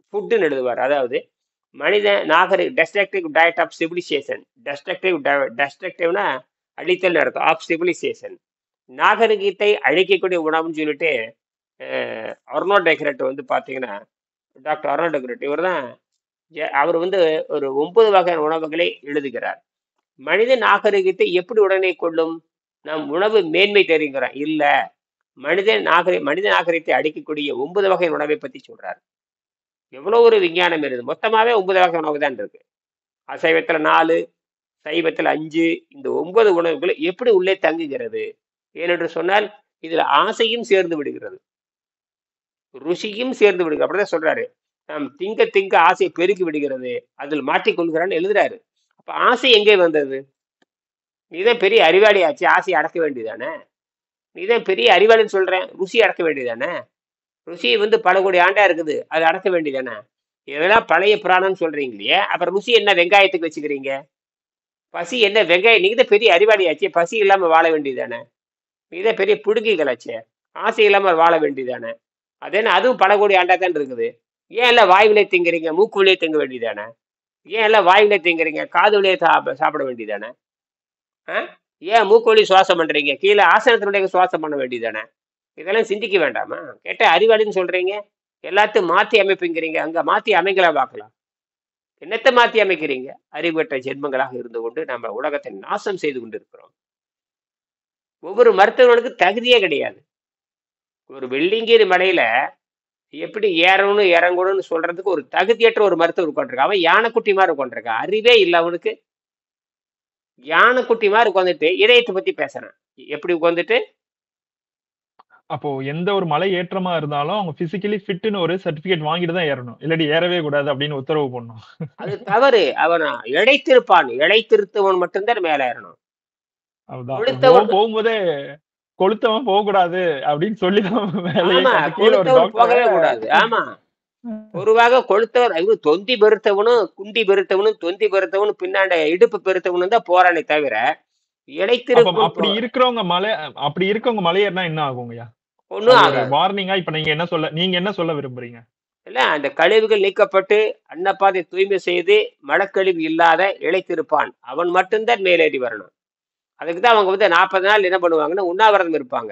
ஃபுட்னு எழுதுவார். அதாவது மனித நாகரிக டெஸ்ட்ரக்டிவ் டயட் ஆஃப் சிவிலைசேஷன். டெஸ்ட்ரக்டிவ்னா அழித்தல் அர்த்தம். ஆஃப் சிவிலைசேஷன் நாகரிகத்தை அழிக்கக்கூடிய உணவுன்னு சொல்லிட்டு அர்னால்ட் டெக்ரட் பார்த்தீங்கன்னா, டாக்டர் அர்னால்ட் டெக்ரட் இவர் தான் அவர் ஒரு 9 வகையான உணவுகளை எழுதுகிறார். மனித நாகரிகத்தை எப்படி உடனே கொள்ளும்? நம் உணவு மேன்மை தெரியுங்கிறோம் இல்ல, மனித நாகரிகத்தை அழிக்கக்கூடிய 9 வகை உணவை பத்தி சொல்றார். எவ்வளவு ஒரு விஞ்ஞானம் இருக்குது. மொத்தமாவே 9 வகை உணவு தான் இருக்கு. அசைவத்துல 4, சைவத்துல 5. இந்த 9 உணவுகள் எப்படி உள்ளே தங்குகிறது? ஏனென்று சொன்னால் இதுல ஆசையும் சேர்ந்து விடுகிறது, ருசியும் சேர்ந்து விடுகிறது. அப்படிதான் சொல்றாரு. நாம் திங்க ஆசை பெருக்கி விடுகிறது, அதில் மாட்டிக்கொள்கிறான்னு எழுதுறாரு. அப்ப ஆசை எங்கே வந்தது? நீதான் பெரிய அறிவாளி ஆச்சு, ஆசையை அடக்க வேண்டியதானே? நீதான் பெரிய அறிவாளின்னு சொல்றேன், ருசி அடக்க வேண்டியதானே? ருசி பல கோடி ஆண்டா இருக்குது, அது அடக்க வேண்டியதானே? இதெல்லாம் பழைய புராணம்னு சொல்றீங்க இல்லையா, அப்புறம் ருசி என்ன வெங்காயத்துக்கு வச்சுக்கிறீங்க? பசி என்ன வெங்காயம்? நீங்க தான் பெரிய அறிவாளி ஆச்சு, பசி இல்லாம வாழ வேண்டியதானே? நீதான் பெரிய புடுங்கிகளாச்சே, ஆசை இல்லாம வாழ வேண்டியதானே? அதேன்னா அதுவும் பல கோடி ஆண்டா தான் இருக்குது. ஏன் எல்லாம் வாயுவிலே திங்குறீங்க? மூக்கு வழியே திங்க வேண்டியதானே? ஏன் எல்லாம் வாயுவிலே திங்குறீங்க? காது வழியே சாப்பிட வேண்டியதானே? ஏன் மூக்கு வழி சுவாசம் பண்றீங்க? கீழே ஆசனத்தினுடைய சுவாசம் பண்ண வேண்டியதானே? இதெல்லாம் சிந்திக்க வேண்டாமா? கேட்ட அறிவாளின்னு சொல்றீங்க, எல்லாத்தையும் மாத்தி அமைப்புங்கிறீங்க. அங்க மாத்தி அமைங்களா பார்க்கலாம். என்னத்தை மாத்தி அமைக்கிறீங்க? அறிவற்ற ஜென்மங்களாக இருந்து கொண்டு நம்ம உலகத்தை நாசம் செய்து கொண்டு இருக்கிறோம். ஒவ்வொரு மருத்துவனுக்கு தகுதியே கிடையாது. ஒரு வெள்ளிங்கிரி மலையில எப்படி ஏறணும் இறங்கணும்னு சொல்றதுக்கு ஒரு தகுதியற்ற ஒரு மருத்துவர் உட்காந்துருக்கான். அவன் யானைக்குட்டி மாதிரி உட்காந்துருக்கான். அறிவே இல்லை அவனுக்கு. யானைக்குட்டி மாதிரி உட்காந்துட்டு இதயத்தை பத்தி பேசுறான். எப்படி உட்காந்துட்டு? அப்போ எந்த ஒரு மலை ஏற்றமா இருந்தாலும் அவங்க பிசிக்கலி ஃபிட்னு ஒரு சர்டிபிகேட் வாங்கிட்டு தான் ஏறணும், இல்லாட்டி ஏறவே கூடாது அப்படின்னு உத்தரவு போடணும். அது தவறு. அவன் இழைத்திருப்பான், இழைத்திருத்தவன் மட்டும்தான் மேல ஏறணும். போகும்போதே கொளுத்தவன் போக கூடாது அப்படின்னு சொல்லிதான் போகவே கூடாது. ஆமா, பொதுவாக கொளுத்தவர் தொந்தி பெருத்தவனும் குண்டி பெருத்தவனும் தொந்தி பெருத்தவனும் பின்னாண்ட இடுப்பு பெருத்தவனும் தான் போறானே தவிர இழைத்திருக்கும். அப்படி இருக்கவங்க மலையேறினா என்ன ஆகுங்கய்யா? ஒண்ணும் ஆகாது. வார்னிங்கா இப்ப நீங்க என்ன சொல்ல விரும்புறீங்க? இல்ல, அந்த கழிவுகள் நீக்கப்பட்டு அன்னப்பாதை தூய்மை செய்து மலக்கழிவு இல்லாத இழைத்திருப்பான் அவன் மட்டும்தான் மேலேறி வரணும். அதுக்குதான் அவங்க 40 நாள் என்ன பண்ணுவாங்கன்னா உண்ணாவிரதம் இருப்பாங்க.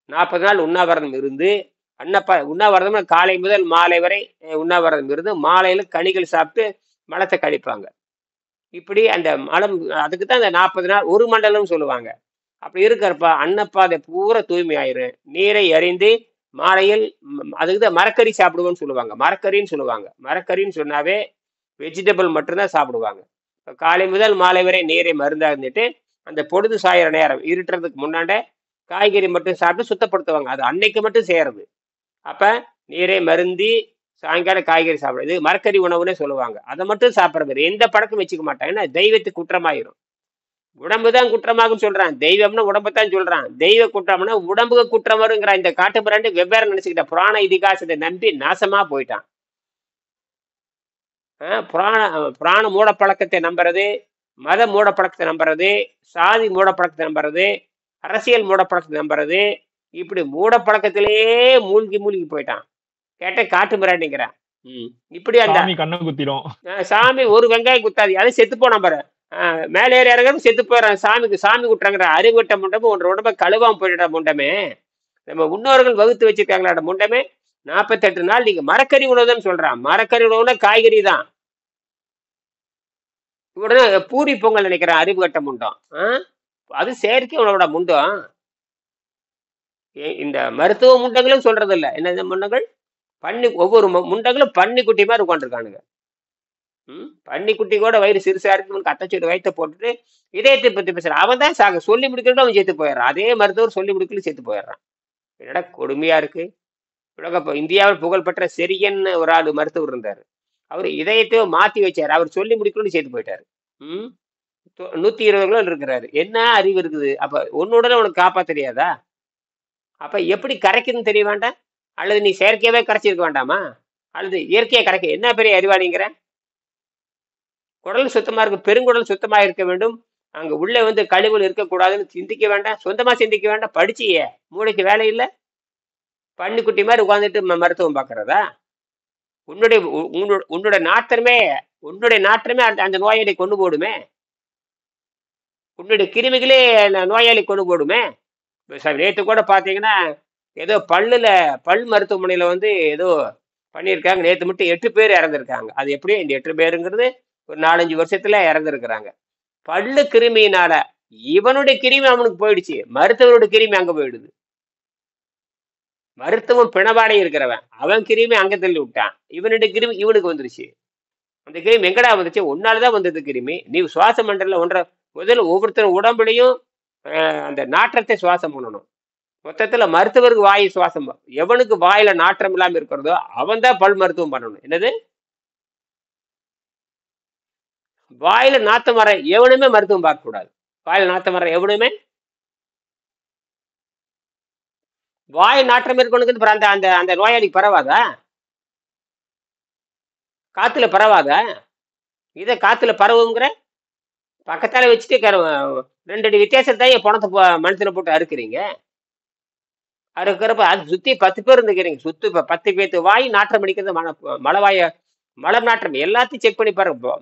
40 நாள் உண்ணாவிரதம் இருந்து உண்ணாவிரதம் காலை முதல் மாலை வரை உண்ணாவிரதம் இருந்து மாலையில கனிகள் சாப்பிட்டு மலத்தை கழிப்பாங்க. இப்படி அந்த மலம், அதுக்கு தான் அந்த 40 நாள் ஒரு மண்டலம் சொல்லுவாங்க. அப்படி இருக்கிறப்ப அன்னப்பாதை பூரா தூய்மை ஆயிரும். நீரை அறிந்து மாலையில் அதுக்கு தான் மரக்கறி சாப்பிடுவோம்னு சொல்லுவாங்க. மரக்கறின்னு சொல்லுவாங்க. மரக்கறின்னு சொன்னாவே வெஜிடபிள் மட்டும்தான் சாப்பிடுவாங்க. காலை முதல் மாலை வரை நீரை மருந்தா இருந்துட்டு அந்த பொழுது சாயிற நேரம் இருட்டுறதுக்கு முன்னாண்ட காய்கறி மட்டும் சாப்பிட்டு சுத்தப்படுத்துவாங்க. அது அன்னைக்கு மட்டும் செய்யறது. அப்ப நீரை மருந்தி சாயங்காலம் காய்கறி சாப்பிடுறது இது மரக்கறி உணவுன்னே சொல்லுவாங்க. அதை மட்டும் சாப்பிட்றது எந்த பழக்கம் வச்சுக்க மாட்டாங்க. ஏன்னா தெய்வத்துக்கு குற்றமாயிரும். உடம்பு தான் குற்றமாகும் சொல்றான். தெய்வம்னா உடம்புத்தான் சொல்றான். தெய்வ குற்றம்னா உடம்புக்கு குற்றம் வருங்கிற இந்த காட்டு பிராண்டு வெவ்வேறு நினைச்சுக்கிட்ட புராண இதிகாசத்தை நம்பி நாசமா போயிட்டான். புராண புராண மூடப்பழக்கத்தை நம்புறது, மத மூடப்பழக்கத்தை நம்புறது, சாதி மூடப்பழக்கத்தை நம்புறது, அரசியல் மூடப்பழக்கத்தை நம்புறது, இப்படி மூடப்பழக்கத்திலேயே மூழ்கி மூழ்கி போயிட்டான். கேட்ட காட்டு மிராண்டிங்கிறான். இப்படி அந்த கண்ணை குத்திடும். சாமி ஒரு வெங்காயம் குத்தாது, அது செத்து போன பாரு. மேலே ஏறி இறங்கிறது செத்து போயிடறான். சாமி குட்டுறாங்கிற அறிவுட்ட முண்டமே ஒன்று உடம்ப கழுவாம போயிட்ட முண்டமே. நம்ம முன்னோர்கள் வகுத்து வச்சிருக்காங்களா முண்டமே. 48 நாள் நீங்க மரக்கறி உணவுன்னு சொல்றான். மரக்கறி உணவுனா காய்கறி தான். உடனே பூரி பொங்கல் நினைக்கிறேன் அறிவு கட்ட முண்டம். அது செயற்கை உணவோட முண்டம். இந்த மருத்துவ முண்டங்களும் சொல்றது இல்லை. என்ன முண்டங்கள் ஒவ்வொரு முண்டங்களும் பன்னிக்குட்டி மாதிரி உட்காந்துருக்கானுங்க. பன்னிக்குட்டி கூட வயிறு சிறுசா இருக்கு அத்தச்சோடு வயிற்ற போட்டுட்டு இதயத்தை பத்தி பேசுறான். அவன் தான் சாக சொல்லி முடிக்கிறது அவன் செத்து போயிடுறான். அதே மருத்துவர் சொல்லி முடிக்கல செத்து போயிடுறான். என்னடா கொடுமையா இருக்கு. இந்தியாவில் புகழ்பெற்ற செரியன் ஒரு ஆளு மருத்துவர் இருந்தாரு. அவர் இதயத்தையோ மாத்தி வச்சாரு. அவர் சொல்லி முடிக்கணும்னு சேர்த்து போயிட்டாரு. 120 கிலோ இருக்கிறாரு. என்ன அறிவு இருக்குது? அப்ப உன்னுடனே உனக்கு காப்பா தெரியாதா? அப்ப எப்படி கரைக்குதுன்னு தெரிய வேண்டாம்? அல்லது நீ செயற்கையாவே கரைச்சிருக்க வேண்டாமா? அல்லது இயற்கையா கரைக்க என்ன பெரிய அறிவாளிங்கிற? குடல் சுத்தமா இருக்கு, பெருங்குடல் சுத்தமா இருக்க வேண்டும். அங்க உள்ள வந்து கழிவுகள் இருக்கக்கூடாதுன்னு சிந்திக்க வேண்டாம். சொந்தமா சிந்திக்க வேண்டாம். படிச்சியே மூளைக்கு வேலை இல்லை. பன்னிக்குட்டி மாதிரி உட்காந்துட்டு மருத்துவம் பார்க்கறதா? உன்னுடைய நாற்றமே அந்த நோயாளி கொண்டு போடுமே. உன்னுடைய கிருமிகளே நோயாளி கொண்டு போடுமே. நேற்று கூட பாத்தீங்கன்னா ஏதோ பல் மருத்துவமனையில வந்து ஏதோ பண்ணியிருக்காங்க. நேற்று மட்டும் 8 பேர் இறந்துருக்காங்க. அது எப்படியும் இந்த 8 பேருங்கிறது ஒரு 4-5 வருஷத்துல இறந்துருக்குறாங்க. பல்லு கிருமியினால. இவனுடைய கிருமி அவனுக்கு போயிடுச்சு, மருத்துவருடைய கிருமி அங்க போயிடுது. மருத்துவம் பிணவாடை இருக்கிறவன் அவன் கிருமி அங்க தள்ளி விட்டான். இவனுடைய கிருமி இவனுக்கு வந்துருச்சு. அந்த கிருமி எங்கடா வந்துச்சு? உன்னாலதான் வந்தது கிருமி. நீ சுவாச மண்டல முதல்ல ஒவ்வொருத்தரும் உடம்புலையும் அந்த நாற்றத்தை சுவாசம் பண்ணணும். மொத்தத்துல மருத்துவருக்கு வாயு சுவாசம். எவனுக்கு வாயில நாற்றம் இல்லாம இருக்கிறதோ அவன் தான் பல் மருத்துவம் பண்ணணும். என்னது வாயில நாத்தம் வர எவனுமே மருத்துவம் பார்க்க கூடாது. வாயில நாத்தம் வர எவனுமே வாய் நாற்றம் இருக்கணுங்கிறது அந்த அந்த அந்த நோயாளிக்கு பரவாதா? காத்துல பரவாதா? இதை காத்துல பரவுங்கிற பக்கத்தால வச்சுட்டு 2 அடி வித்தியாசத்தான் என் பணத்தை மனுஷனை போட்டு அறுக்கிறீங்க. அறுக்கிறப்ப அது சுத்தி 10 பேர் இருந்துக்கிறீங்க. சுத்தி 10 பேர்த்து வாய் நாற்றம் அடிக்கிறது மலம் நாற்றம். எல்லாத்தையும் செக் பண்ணி பாருங்க.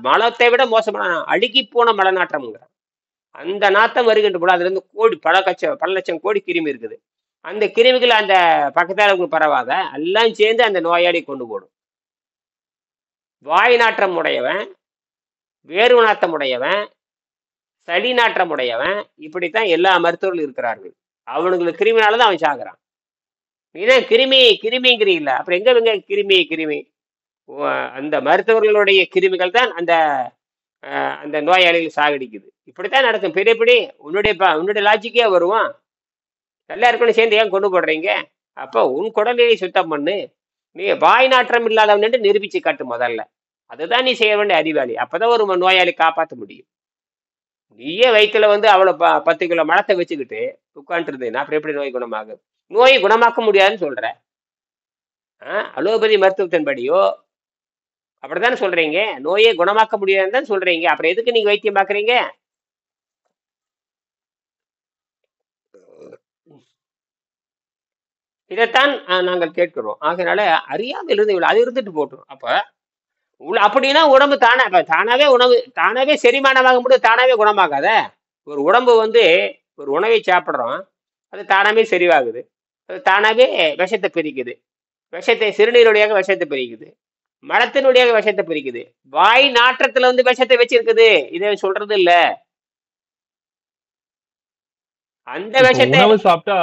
மலத்தை விட மோசமான அழுகி போன மல நாற்றம்ங்கிற அந்த நாத்தம் வருகின்ற போல அதுல இருந்து பல லட்சம் கோடி கிருமி இருக்குது. அந்த கிருமிகள் அந்த பக்கத்தால பரவாத எல்லாம் சேர்ந்து அந்த நோயாளி கொண்டு போடும். வாய் நாற்றம் உடையவன், வேறு நாட்டம் உடையவன், சளி நாற்றம் உடையவன், இப்படித்தான் எல்லா மருத்துவர்களும் இருக்கிறார்கள். அவனுங்களுக்கு கிருமினாலதான் அவன் சாகுறான். நீதான் கிருமிங்கிறீங்கள, அப்புறம் எங்க கிருமி அந்த மருத்துவர்களுடைய கிருமிகள் தான் அந்த அந்த நோயாளிகள் சாகடிக்குது. இப்படித்தான் நடக்கும். பெரியபடி உன்னுடைய லாஜிக்கே வருவான். நல்லா இருக்கணும் சேர்ந்து ஏன் கொண்டு போடுறீங்க? அப்போ உன் குடலையை சுத்தம் பண்ணு. நீ வாய் நாற்றம் இல்லாதவன் நிரூபிச்சு காட்டு முதல்ல. அதுதான் நீ செய்ய வேண்டிய அறிவாளி. அப்பதான் ஒரு நோயாளி காப்பாற்ற முடியும். நீயே வயிற்றுல வந்து அவ்வளோ 10 கிலோ மலத்தை வச்சுக்கிட்டு உட்காந்துருந்தேன்னா அப்புறம் எப்படி நோய் குணமாகும்? நோயை குணமாக்க முடியாதுன்னு சொல்ற. அலோபதி மருத்துவத்தின்படியோ அப்படித்தானே சொல்றீங்க. நோயை குணமாக்க முடியாதுன்னு தான் சொல்றீங்க. அப்புறம் எதுக்கு நீங்க வைத்தியம் பாக்குறீங்க? இதைத்தான் நாங்கள் கேட்கிறோம். ஆகையினால அறியாமையிலிருந்து அது இருந்துட்டு போட்டோம். அப்ப அப்படின்னா உடம்பு தானாவே செரிமானமாக முடியும். தானாவே குணமாகாத ஒரு உடம்பு வந்து ஒரு உணவை சாப்பிட்றோம், அது தானாவே செறிவாகுது. அது தானாவே விஷத்தை பிரிக்குது. சிறுநீருடைய விஷத்தை பிரிக்குது, மலத்தினுடைய விஷத்தை பிரிக்குது. வாய் நாற்றத்துல வந்து விஷத்தை வச்சிருக்குது. இதை சொல்றது இல்ல. அந்த விஷத்தை சாப்பிட்டா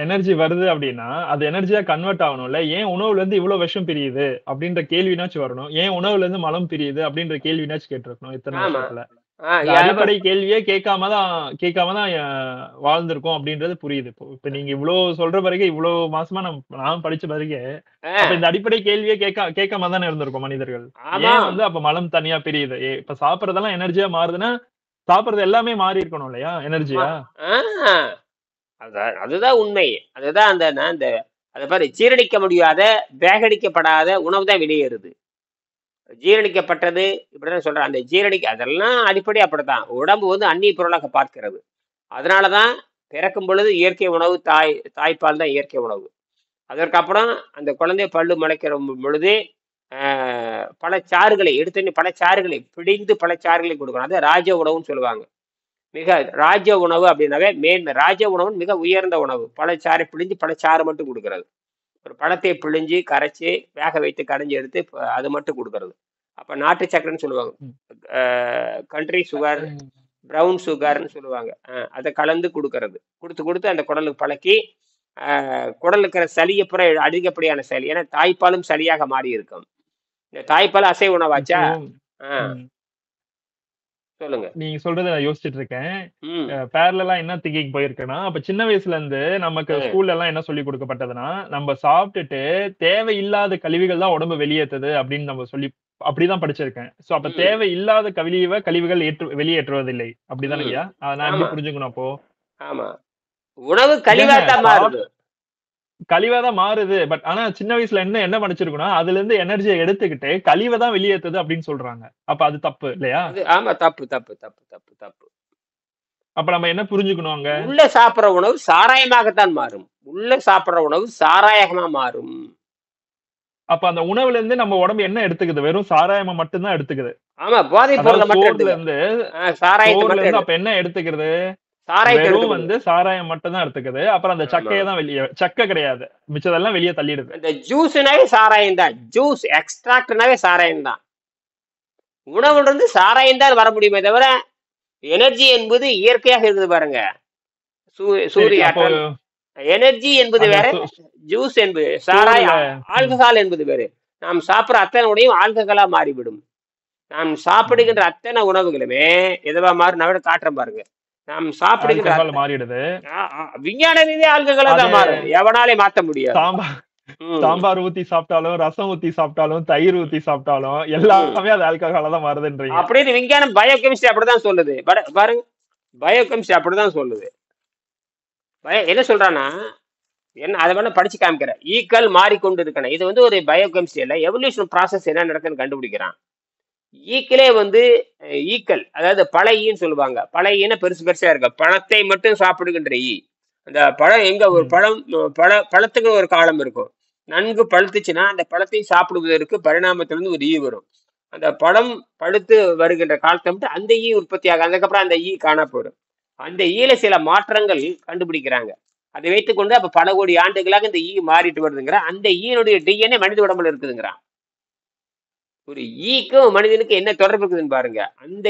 எனர்ஜி வருது அப்படின்னா அது எனர்ஜியா கன்வெர்ட் ஆகணும்ல. ஏன் உணவுல இருந்து இவ்வளவு விஷம் பிரியுது அப்படின்ற கேள்வினாச்சும் வரணும். ஏன் உணவுல இருந்து மலம் பிரியுது அப்படின்ற கேள்வினாச்சும் கேட்டிருக்கணும் இத்தனை ஆமா. வருஷத்துல. இந்த யாவ அடிப்படை கேள்வியே கேட்காம தான் வாழ்ந்திருக்கோம் அப்படின்றது புரியுது. இப்ப நீங்க இவ்வளவு சொல்ற பிறகு இவ்வளவு மாசமா நான் படிச்ச பிறகு அப்ப இந்த அடிப்படை கேள்வியே கேட்காம தானே இருந்திருக்கும் மனிதர்கள். ஆமா. ஏன் வந்து அப்ப மலம் தனியா பிரியுது? இப்ப சாப்பிடறதெல்லாம் எனர்ஜியா மாறுதுன்னா சாப்பிடுறது எல்லாமே மாறி இருக்கணும் இல்லையா எனர்ஜியா? அதுதான் உண்மை. அதுதான் அந்த அதை பாரு, ஜீரணிக்க முடியாத, வேகடிக்கப்படாத உணவு தான் வெளியேறுது. ஜீரணிக்கப்பட்டது இப்படிதான் சொல்றேன். அந்த அதெல்லாம் அடிப்படை அப்படித்தான். உடம்பு வந்து அந்நிய பொருளாக பார்க்கிறது. அதனாலதான் பிறக்கும் பொழுது இயற்கை உணவு தாய்ப்பால் தான் இயற்கை உணவு. அதற்கப்புறம் அந்த குழந்தை பல்லு முளைக்கிற பொழுது பழச்சாறுகளை பழச்சாறுகளை பிடிந்து பழச்சாறுகளை கொடுக்கணும். அது ராஜ உணவுன்னு சொல்லுவாங்க. மிக ராஜ உணவு அப்படின்னாவே ராஜ உணவு மிக உயர்ந்த உணவு. பழச்சாறை பிழிஞ்சு பழச்சாறு மட்டும் கொடுக்கறது. ஒரு பழத்தை பிழிஞ்சு கரைச்சி வேக வைத்து கடைஞ்சி எடுத்து அது மட்டும் கொடுக்கறது. அப்ப நாட்டு சக்கரைன்னு சொல்லுவாங்க, கண்ட்ரி சுகர், ப்ரௌன் சுகர்னு சொல்லுவாங்க. அதை கலந்து கொடுக்கறது. கொடுத்து அந்த குடலுக்கு பழக்கி குடல் இருக்கிற சளியை புற அதிகப்படியான சளி. ஏன்னா தாய்ப்பாலும் சளியாக மாறி இருக்கும். இந்த தாய்ப்பால் அசைவ உணவாச்சா? சொல்லுங்க. நீங்க சொல்றத நான் யோசிச்சுட்டு இருக்கேன். பேரலா என்ன திங்கிங் போயிருக்கேன்னா, அப்ப சின்ன வயசுல இருந்து நமக்கு ஸ்கூல்ல எல்லாம் என்ன சொல்லி கொடுக்கப்பட்டதுன்னா, நம்ம சாப்பிட்டுட்டு தேவையில்லாத கழிவுகள் தான் உடம்பு வெளியேற்றுது அப்படின்னு நம்ம அப்படிதான் படிச்சிருக்கேன். சோ அப்ப தேவையில்லாத கழிவுகள் வெளியேற்றுவதில்லை அப்படிதானே ஐயா? நான் எப்படி புரிஞ்சுக்கணும் அப்போ? ஆமா, உணவு கழிவாதான் மாறுது. பட் ஆனா சின்ன வயசுல என்ன படிச்சிருக்கணும், அதுல இருந்து எனர்ஜியை எடுத்துக்கிட்டு கழிவை தான் வெளியேற்றுது அப்படின்னு சொல்றாங்க. அப்ப அது தப்பு இல்லையா? ஆமா, தப்பு தப்பு தப்பு தப்பு தப்பு. அப்ப நம்ம என்ன புரிஞ்சுக்கணும்? அங்க உள்ள சாப்பிடுற உணவு சாராயமாகத்தான் மாறும். உள்ள சாப்பிடுற உணவு சாராயமா மாறும். அப்ப அந்த உணவுல இருந்து நம்ம உடம்பு என்ன எடுத்துக்குது? வெறும் சாராயமா மட்டும்தான் எடுத்துக்குது. ஆமா, போதைப் பொருளை மட்டும் இருந்து அப்ப என்ன எடுத்துக்கிறது? வெறும் வந்து சாராயம் மட்டும் தான் எடுத்துக்குது. அப்புறம் அந்த சக்கையை தான் சக்கை கிடையாது, மிச்சதெல்லாம் வெளியே தள்ளிடுது. இந்த ஜூஸ்னாவே சாராயம் தான். ஜூஸ் எக்ஸ்ட்ராக்ட்னாவே சாராயம் தான். உணவுல இருந்து சாராயம் தான் வர முடியுமே தவிர எனர்ஜி என்பது இயற்கையாக இருக்குது பாருங்க. சூரிய எனர்ஜி என்பது வேற, ஜூஸ் என்பது சாராயம், ஆல்கஹால் என்பது வேறு. நாம் சாப்பிடுற அத்தனை உணவும் ஆல்கஹாலா மாறிவிடும். நாம் சாப்பிடுகின்ற அத்தனை உணவுகளுமே எதுவா மாறும்? நான் காட்டுறேன் பாருங்க. நாம் சாப்பிடுகிற மாறிடுது. விஞ்ஞான ரீதியா ஆல்கஹாலா தான் மாறும். எவனாலே மாத்த முடியாது. சாம்பார் ஊத்தி சாப்பிட்டாலும், ரசம் ஊத்தி சாப்பிட்டாலும், தயிர் ஊத்தி சாப்பிட்டாலும் எல்லாமே அது ஆல்கஹாலா தான் மாறுதுன்றீங்க. அப்படின்னு விஞ்ஞானம் பயோகெமிஸ்ட்ரி அப்படிதான் சொல்லுது. பாருங்க, பயோகெமிஸ்ட்ரி அப்படிதான் சொல்லுது. என்ன சொல்றான்னா, என்ன அதை வேணா படிச்சு காமிக்கிறேன். ஈக்கள் மாறிக்கொண்டு இருக்கணும். இது வந்து ஒரு பயோகெமிஸ்ட்ரி இல்ல, எவல்யூஷன் ப்ராசஸ் என்ன நடக்குன்னு கண்டுபிடிக்கிறான். ஈக்களே வந்து ஈக்கள், அதாவது பழையின்னு சொல்லுவாங்க. பழையின பெருசு பெருசா இருக்க பழத்தை மட்டும் சாப்பிடுகின்ற ஈ. அந்த பழம் எங்க ஒரு பழத்துக்கு ஒரு காலம் இருக்கும். நன்கு பழுத்துச்சுன்னா அந்த பழத்தை சாப்பிடுவதற்கு பரிணாமத்திலிருந்து ஒரு ஈ வரும். அந்த பழம் பழுத்து வருகின்ற காலத்தை மட்டும் அந்த ஈ உற்பத்தி ஆகும். அதுக்கப்புறம் அந்த ஈ காணா போயிடும். அந்த ஈல சில மாற்றங்கள் கண்டுபிடிக்கிறாங்க. அதை வைத்துக்கொண்டு அப்ப பல கோடி ஆண்டுகளாக இந்த ஈ மாறிட்டு வருதுங்கிற. அந்த ஈனுடைய டிஎன்ஏ மனித உடம்புல இருக்குதுங்கிறான். ஒரு ஈக்கும் மனிதனுக்கு என்ன தொடர்பு இருக்குதுன்னு பாருங்க. அந்த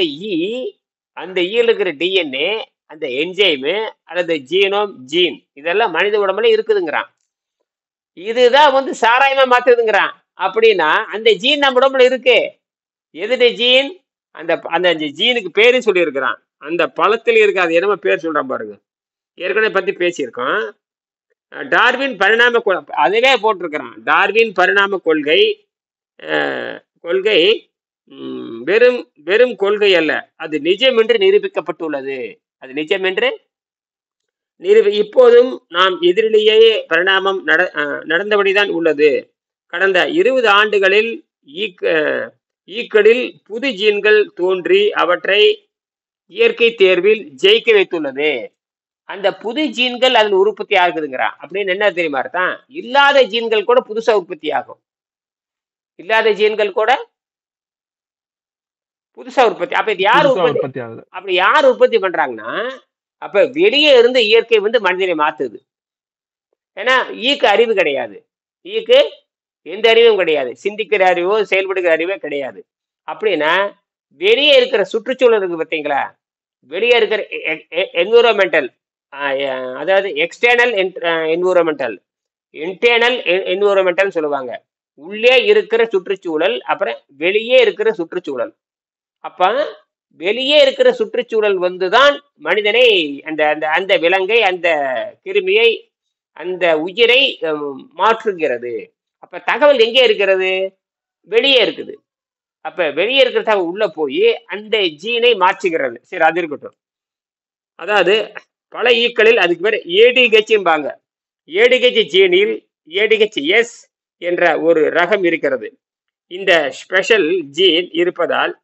ஈல இருக்கிற டிஎன்ஏ, அந்த என்ஜைமு அல்லது ஜீன் இதெல்லாம் மனித உடம்புல இருக்குதுங்கிறான். இதுதான் வந்து சாராயமா மாத்துதுங்கிறான். அப்படின்னா அந்த ஜீன் நம்ம உடம்புல இருக்கு. எதுடைய ஜீன்? அந்த ஜீனுக்கு பேரு சொல்லி இருக்கிறான். அந்த பழத்தில் இருக்கு. அது என்னமோ பேர் சொல்றான் பாருங்க. ஏற்கனவே பத்தி பேசியிருக்கோம். டார்வின் பரிணாம அதுவே போட்டிருக்கிறான். டார்வின் பரிணாம கொள்கை வெறும் கொள்கை அல்ல, அது நிஜம் என்று நிரூபிக்கப்பட்டுள்ளது. அது நிஜம் என்று இப்போதும் நாம் எதிரிலேயே பரிணாமம் நடந்தபடிதான் உள்ளது. கடந்த 20 ஆண்டுகளில் ஈக்களில் புது ஜீன்கள் தோன்றி அவற்றை இயற்கை தேர்வில் ஜெயிக்க வைத்துள்ளது. அந்த புது ஜீன்கள் அதில் உற்பத்தி ஆகுதுங்கிறான். அப்படின்னு என்ன தெரியுமா அர்த்தம்? இல்லாத ஜீன்கள் கூட புதுசா உற்பத்தி ஆகும். இல்லாத ஜீன்கள் கூட புதுசா உற்பத்தி. அப்ப இது யார் உற்பத்தி ஆகுது? அப்படி யார் உற்பத்தி பண்றாங்கன்னா, அப்ப வெளியே இருந்து இயற்கை வந்து மனிதனை மாத்துது. ஏன்னா ஈக்கு அறிவு கிடையாது. ஈக்கு எந்த அறிவும் கிடையாது. சிந்திக்கிற அறிவோ செயல்படுகிற அறிவோ கிடையாது. அப்படின்னா வெளியே இருக்கிற சுற்றுச்சூழல் இருக்கு பார்த்தீங்களா, வெளியே இருக்கிற என்விரான்மெண்டல் அதாவது எக்ஸ்டர்னல் என்விரான்மெண்டல், இன்டர்னல் என்விரான்மெண்டல் சொல்லுவாங்க. உள்ளே இருக்கிற சுற்றுச்சூழல், அப்புறம் வெளியே இருக்கிற சுற்றுச்சூழல். அப்ப வெளியே இருக்கிற சுற்றுச்சூழல் வந்துதான் மனிதனை, அந்த அந்த அந்த விலங்கை, அந்த கிருமியை, அந்த உயிரை மாற்றுகிறது. அப்ப தகவல் எங்கே இருக்கிறது? வெளியே இருக்குது. அப்ப வெளியே இருக்கிற தகவல் உள்ள போய் அந்த ஜீனை மாற்றுகிறது. சரி, அது இருக்கட்டும். அதாவது பல ஈக்களில் அதுக்கு பேர் ஏடிஹெச்பாங்க. ஏடிஹெச் ஜீனில் ஏடிஹெச்எஸ் என்ற ஒரு ரகம் இருக்கிறது. இந்த ஸ்பெஷல் ஜீன் இருப்பதால்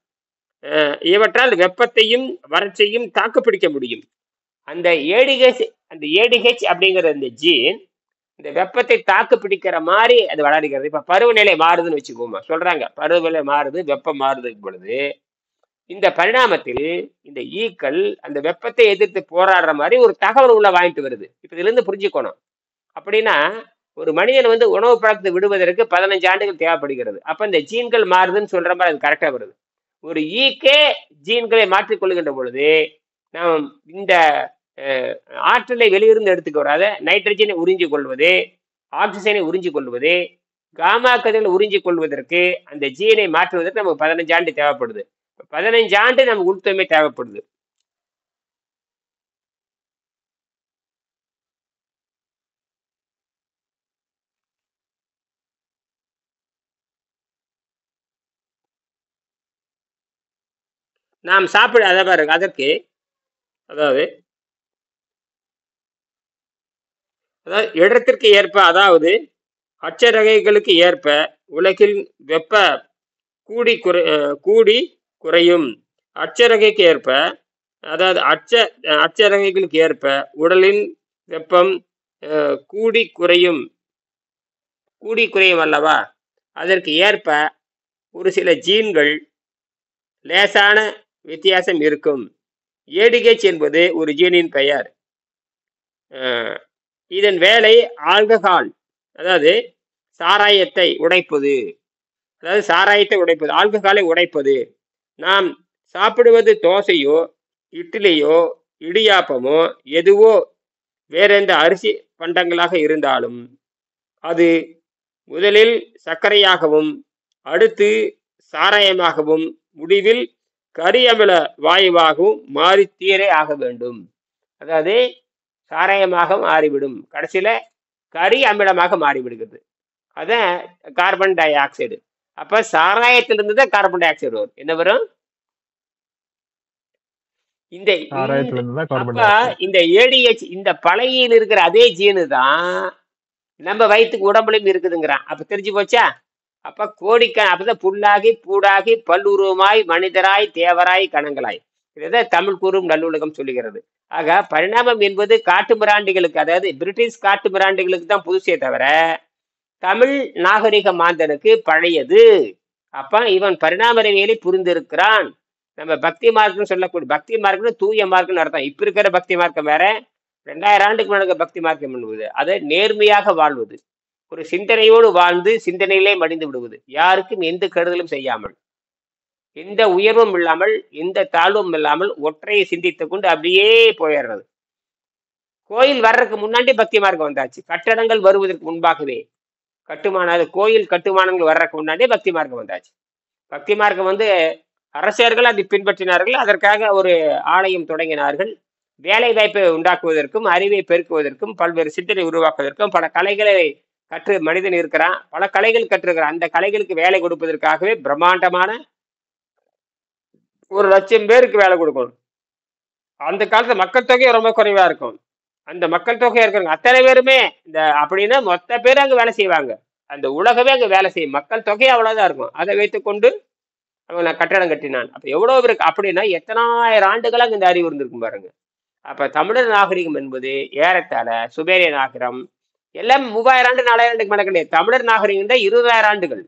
இவற்றால் வெப்பத்தையும் வறட்சியையும் தாக்குப்பிடிக்க முடியும். அந்த ஏடிஹெச் அப்படிங்கிற இந்த ஜீன் இந்த வெப்பத்தை தாக்கு பிடிக்கிற மாதிரி அது வளர்கிறது. இப்ப பருவநிலை மாறுதுன்னு வச்சுக்கோமா, சொல்றாங்க பருவநிலை மாறுது, வெப்பம் மாறுது பொழுது இந்த பரிணாமத்தில் இந்த ஈக்கள் அந்த வெப்பத்தை எதிர்த்து போராடுற மாதிரி ஒரு தகவல் உள்ள வாங்கிட்டு வருது. இப்ப இதுல இருந்து புரிஞ்சுக்கணும். அப்படின்னா ஒரு மனிதன் வந்து உணவு பழக்கத்தை விடுவதற்கு 15 ஆண்டுகள் தேவைப்படுகிறது. அப்ப இந்த ஜீன்கள் மாறுதுன்னு சொல்ற மாதிரி அது கரெக்டா வருது. ஒரு ஈக்கே ஜீன்களை மாற்றிக்கொள்கின்ற பொழுது நாம் இந்த ஆற்றலை வெளியிருந்து எடுத்துக்க வராத நைட்ரஜனை உறிஞ்சி கொள்வது, ஆக்சிஜனை உறிஞ்சி கொள்வது, காமா கதிர்களை உறிஞ்சி கொள்வதற்கு அந்த ஜீனை மாற்றுவதற்கு நமக்கு 15 ஆண்டு தேவைப்படுது. 15 ஆண்டு நமக்கு உள்தூய்மை தேவைப்படுது. நாம் சாப்பிட அதை பாருங்க, அதற்கு அதாவது இடத்திற்கு ஏற்ப, அதாவது அச்சரகைகளுக்கு ஏற்ப உலகில் வெப்ப கூடி குறையும். அச்சரகைக்கு ஏற்ப, அதாவது அச்சரகைகளுக்கு ஏற்ப உடலின் வெப்பம் கூடி குறையும் அல்லவா? அதற்கு ஏற்ப ஒரு சில ஜீன்கள் லேசான வித்தியாசம் இருக்கும். ஏடிஹெச் என்பது ஒரு ஜீனின் பெயர். இதன் வேலை ஆல்கஹால், அதாவது சாராயத்தை உடைப்பது. ஆல்கஹாலை உடைப்பது. நாம் சாப்பிடுவது தோசையோ இட்லியோ இடியாப்பமோ எதுவோ வேற எந்த அரிசி பண்டங்களாக இருந்தாலும் அது முதலில் சர்க்கரையாகவும் அடுத்து சாராயமாகவும் முடிவில் கரி அமில வாயுவாகவும் மாறி தீரே ஆக வேண்டும். அதாவது சாராயமாக மாறிவிடும், கடைசியில கரி அமிலமாக மாறிவிடுகிறது. அதான் கார்பன் டை ஆக்சைடு. அப்ப சாராயத்திலிருந்து தான் கார்பன் டை ஆக்சைடு வரும். என்ன வரும்? இந்த ஏடிஹெச் இந்த பழையில் இருக்கிற அதே ஜீனு தான் நம்ம வயிற்றுக்கு உடம்புலையும் இருக்குதுங்கிறான். அப்ப தெரிஞ்சு போச்சா? அப்ப அப்பதான் புல்லாகி பூடாகி பல்லுருவமாய் மனிதராய் தேவராய் கணங்களாய். இதைதான் தமிழ் கூறும் நல்லுலகம் சொல்லுகிறது. ஆக பரிணாமம் என்பது காட்டு மிராண்டிகளுக்கு, அதாவது பிரிட்டிஷ் காட்டு மிராண்டிகளுக்கு தான் புதுசே தவிர தமிழ் நாகரிக மாந்தனுக்கு பழையது. அப்ப இவன் பரிணாமறிவியலை புரிந்திருக்கிறான். நம்ம பக்தி மார்க்கம் சொல்லக்கூடிய பக்தி மார்க்கம் தூய மார்க்கம் அர்த்தம். இப்ப இருக்கிற பக்தி மார்க்கம் வேற, 2000 ஆண்டுக்கு முன்னாடி பக்தி மார்க்கம் என்பது அதை நேர்மையாக வாழ்வது, ஒரு சிந்தனையோடு வாழ்ந்து சிந்தனையிலே மடிந்து விடுவது, யாருக்கும் எந்த கெடுதலும் செய்யாமல், எந்த உயர்வும் இல்லாமல் எந்த தாழ்வும் இல்லாமல் ஒற்றையை சிந்தித்துக் கொண்டு அப்படியே போயிடுறது. கோயில் வர்றதுக்கு முன்னாடி பக்தி மார்க்கம் வந்தாச்சு. கட்டடங்கள் வருவதற்கு முன்பாகவே கோயில் கட்டுமானங்கள் வர்றதுக்கு முன்னாடியே பக்தி மார்க்கம் வந்தாச்சு. பக்தி மார்க்கம் வந்து அரசர்கள் அதை பின்பற்றினார்கள். அதற்காக ஒரு ஆலயம் தொடங்கினார்கள். வேலை வாய்ப்பை உண்டாக்குவதற்கும் அறிவை பெருக்குவதற்கும் பல்வேறு சிந்தனை உருவாக்குவதற்கும் பல கலைகளை கற்று மனிதன் இருக்கிறான். பல கலைகள் கற்றுக்கிறான். அந்த கலைகளுக்கு வேலை கொடுப்பதற்காகவே பிரம்மாண்டமான 1,00,000 பேருக்கு வேலை கொடுக்கணும். அந்த காலத்துல மக்கள் தொகை ரொம்ப குறைவா இருக்கும். அந்த மக்கள் தொகையா இருக்கிறவங்க அத்தனை பேருமே இந்த அப்படின்னா மொத்த பேர் அங்க வேலை செய்வாங்க. அந்த உலகமே அங்க வேலை செய்யும். மக்கள் தொகை அவ்வளவுதான் இருக்கும். அதை வைத்துக்கொண்டு அவன் கட்டடம் கட்டினான். அப்ப எவ்வளவு பேருக்கு அப்படின்னா எத்தனாயிரம் ஆண்டுகளாக இந்த அறிவு இருந்திருக்கும் பாருங்க. அப்ப தமிழர் நாகரிகம் என்பது ஏறத்தாழ சுமேரிய நாகரிகம் எல்லாம் 3000 ஆண்டு 4000 ஆண்டுக்கு மேல கிடையாது. தமிழர் நாகரிகம் தான் 20,000 ஆண்டுகள்.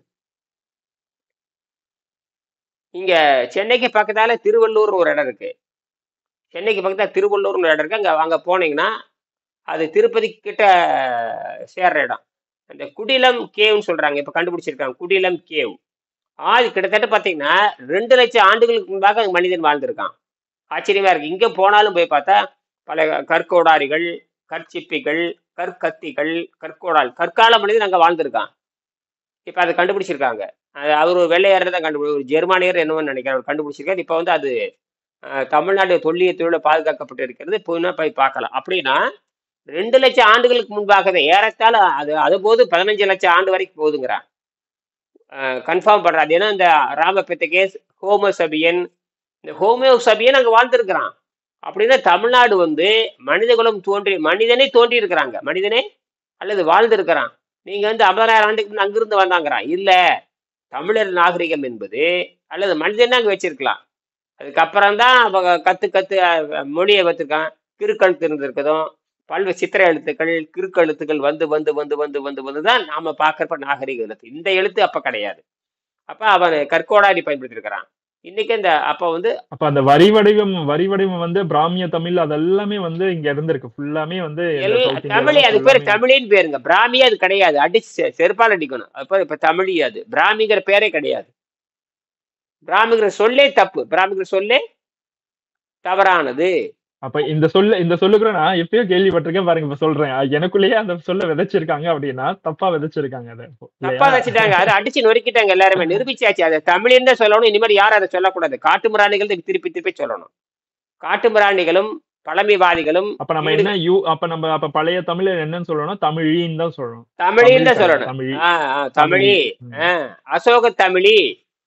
இங்க சென்னைக்கு பக்கத்தால திருவள்ளூர் ஒரு இடம் இருக்கு. சென்னைக்கு பக்கத்துல திருவள்ளூர்னு இடம் இருக்கு. அங்க போனீங்கன்னா அது திருப்பதி கிட்ட சேர்ற இடம். அந்த குடிலம் கேவ்னு சொல்றாங்க. இப்ப கண்டுபிடிச்சிருக்காங்க குடிலம் கேவ். கிட்டத்தட்ட பாத்தீங்கன்னா 2 லட்சம் ஆண்டுகளுக்கு முன்பாக மனிதன் வாழ்ந்திருக்கான். ஆச்சரியமா இருக்கு. இங்க போனாலும் போய் பார்த்தா பல கற்கோடாரிகள், கற்சிப்பிகள், கற்கத்திகள், கற்கால மனிதன் அங்க வாழ்ந்திருக்கான். இப்ப அதை கண்டுபிடிச்சிருக்காங்க. அவர் வெள்ளையர் தான் ஒரு ஜெர்மானியர் என்னவோ நினைக்கிறேன், அவர் கண்டுபிடிச்சிருக்காரு. இப்ப வந்து அது தமிழ்நாடு தொல்லியல் பாதுகாக்கப்பட்டு இருக்கிறது. போய் பார்க்கலாம். அப்படின்னா 2,00,000 ஆண்டுகளுக்கு முன்பாகவே ஏறத்தாழ அது போது 15 லட்சம் ஆண்டு வரைக்கும் போகுதுங்கிறான். கன்ஃபார்ம் பண்றான். ஏன்னா இந்த ராமபித்தகேஸ், ஹோமோசபியன், இந்த ஹோமோசபியன் அங்க வாழ்ந்திருக்கிறான். அப்படின்னா தமிழ்நாடு வந்து மனிதனே தோன்றி இருக்கிறாங்க, மனிதனே அல்லது வாழ்ந்திருக்கிறான். நீங்க வந்து 50,000 ஆண்டுக்கு முன்ன அங்கிருந்து வந்தாங்கிறான். இல்ல, தமிழர் நாகரிகம் என்பது அல்லது மனிதன் அங்க வச்சிருக்கலாம். அதுக்கப்புறம் தான் கத்து மொழியை வச்சிருக்கான். கிறுக்கெழுத்து இருந்திருக்கதும், பல்வேறு சித்திர எழுத்துக்கள், கிறுக்கெழுத்துக்கள் வந்து வந்து வந்து வந்து வந்து வந்துதான் நாம பார்க்கறப்ப நாகரிக எழுத்து. இந்த எழுத்து அப்ப கிடையாது. அப்ப அவன் கற்கோடாரி பயன்படுத்தி இருக்கிறான். இன்னைக்கு அப்ப அந்த வரி வடிவம் வந்து பிராமிய தமிழ் அதெல்லாமே வந்து இங்க இருந்திருக்கு. ஃபுல்லாமே வந்து தமிழ். அது பேரு தமிழின்னு பேருங்க. பிராமி அது கிடையாது. அடிச்சு செருப்பால் அடிக்கணும். அப்ப இப்ப தமிழ். அது பிராமிங்கிற பேரே கிடையாது. பிராமிங்கிற சொல்லே தப்பு. பிராமிங்கிற சொல்லே தவறானது. அப்ப இந்த சொல்லுக்குற நான் எப்பயோ கேள்விப்பட்டிருக்கேன் பாருங்க. இப்ப சொல்றேன், எனக்குள்ளேயே அந்த சொல்ல விதைச்சிருக்காங்க. அப்படின்னா தப்பா விதைச்சிருக்காங்க. அதை தப்பா வச்சுட்டாங்க. அதை அடிச்சு நொறுக்கிட்டாங்க. எல்லாருமே நிரூபிச்சாச்சு. அதை தமிழ்னு தான் சொல்லணும். இனிமேல் யாரும் அதை சொல்லக்கூடாது. காட்டுமிராண்டிகள் திருப்பி திருப்பி சொல்லணும். காட்டுமிராண்டிகளும் பழமைவாதிகளும். அப்ப நம்ம என்ன அப்ப பழைய தமிழ் என்னன்னு சொல்லணும்? தமிழின்னு தான் சொல்லணும். தமிழின்னு தான் சொல்லணும். தமிழி, அசோக தமிழி.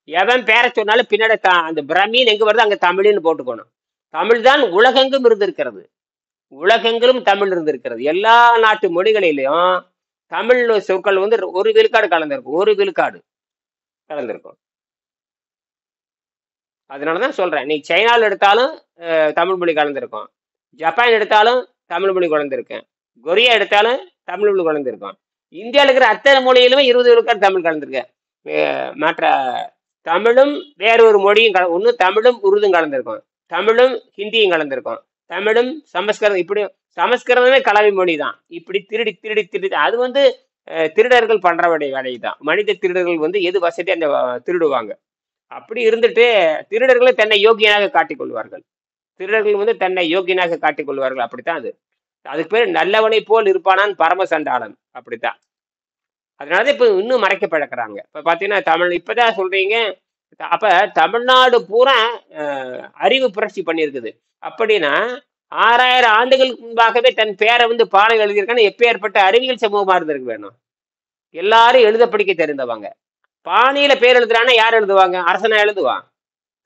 எவன் பேர சொன்னாலும் பின்னாடி அந்த பிரமீன் எங்க வருது அங்க தமிழ்னு போட்டுக்கணும். தமிழ் தான் உலகெங்கும் இருந்திருக்கிறது. உலகெங்கிலும் தமிழ் இருந்திருக்கிறது. எல்லா நாட்டு மொழிகளிலையும் தமிழ் சொற்கள் வந்து 1 விழுக்காடு கலந்திருக்கும். 1 விழுக்காடு கலந்திருக்கும். அதனாலதான் சொல்றேன், நீ சைனாவில் எடுத்தாலும் தமிழ் மொழி கலந்திருக்கும். ஜப்பான் எடுத்தாலும் தமிழ் மொழி கலந்திருக்கேன். கொரியா எடுத்தாலும் தமிழ் மொழி கலந்திருக்கும். இந்தியாவில் இருக்கிற அத்தனை மொழியிலுமே 20 விழுக்காடு தமிழ் கலந்திருக்கேன். மற்ற தமிழும் வேற ஒரு மொழியும் ஒன்று தமிழும் உருதும் கலந்திருக்கும். தமிழும் ஹிந்தியும் கலந்திருக்கும். தமிழும் சமஸ்கிருதம். இப்படி சமஸ்கிருதமே கலவை மொழி தான். இப்படி திருடி திருடி திருடி அது வந்து திருடர்கள் பண்ற வேலை தான். மனித திருடர்கள் வந்து எது வசதி அந்த திருடுவாங்க. அப்படி இருந்துட்டு திருடர்களை தன்னை யோகியனாக காட்டிக் கொள்வார்கள். திருடர்கள் வந்து தன்னை யோகியனாக காட்டிக் கொள்வார்கள். அப்படித்தான் அது. அதுக்கு பேர் நல்லவனை போல் இருப்பானான் பரமசண்டாளன். அப்படித்தான். அதனாலதான் இப்ப இன்னும் மறைக்க பழக்கிறாங்க. இப்ப பாத்தீங்கன்னா தமிழ் இப்பதான் சொல்றீங்க. அப்ப தமிழ்நாடு பூரா அறிவு புரட்சி பண்ணியிருக்குது. அப்படின்னா 6,000 ஆண்டுகளுக்கு முன்பாகவே தன் பேரை வந்து பாலை எழுதியிருக்கான்னு எப்பேற்பட்ட அறிவியல் சமூகமா இருந்திருக்கு வேணும். எல்லாரும் எழுத படிக்க தெரிந்தவங்க. பானையில பேர் எழுதுறான்னா யார் எழுதுவாங்க? அரசனா எழுதுவான்.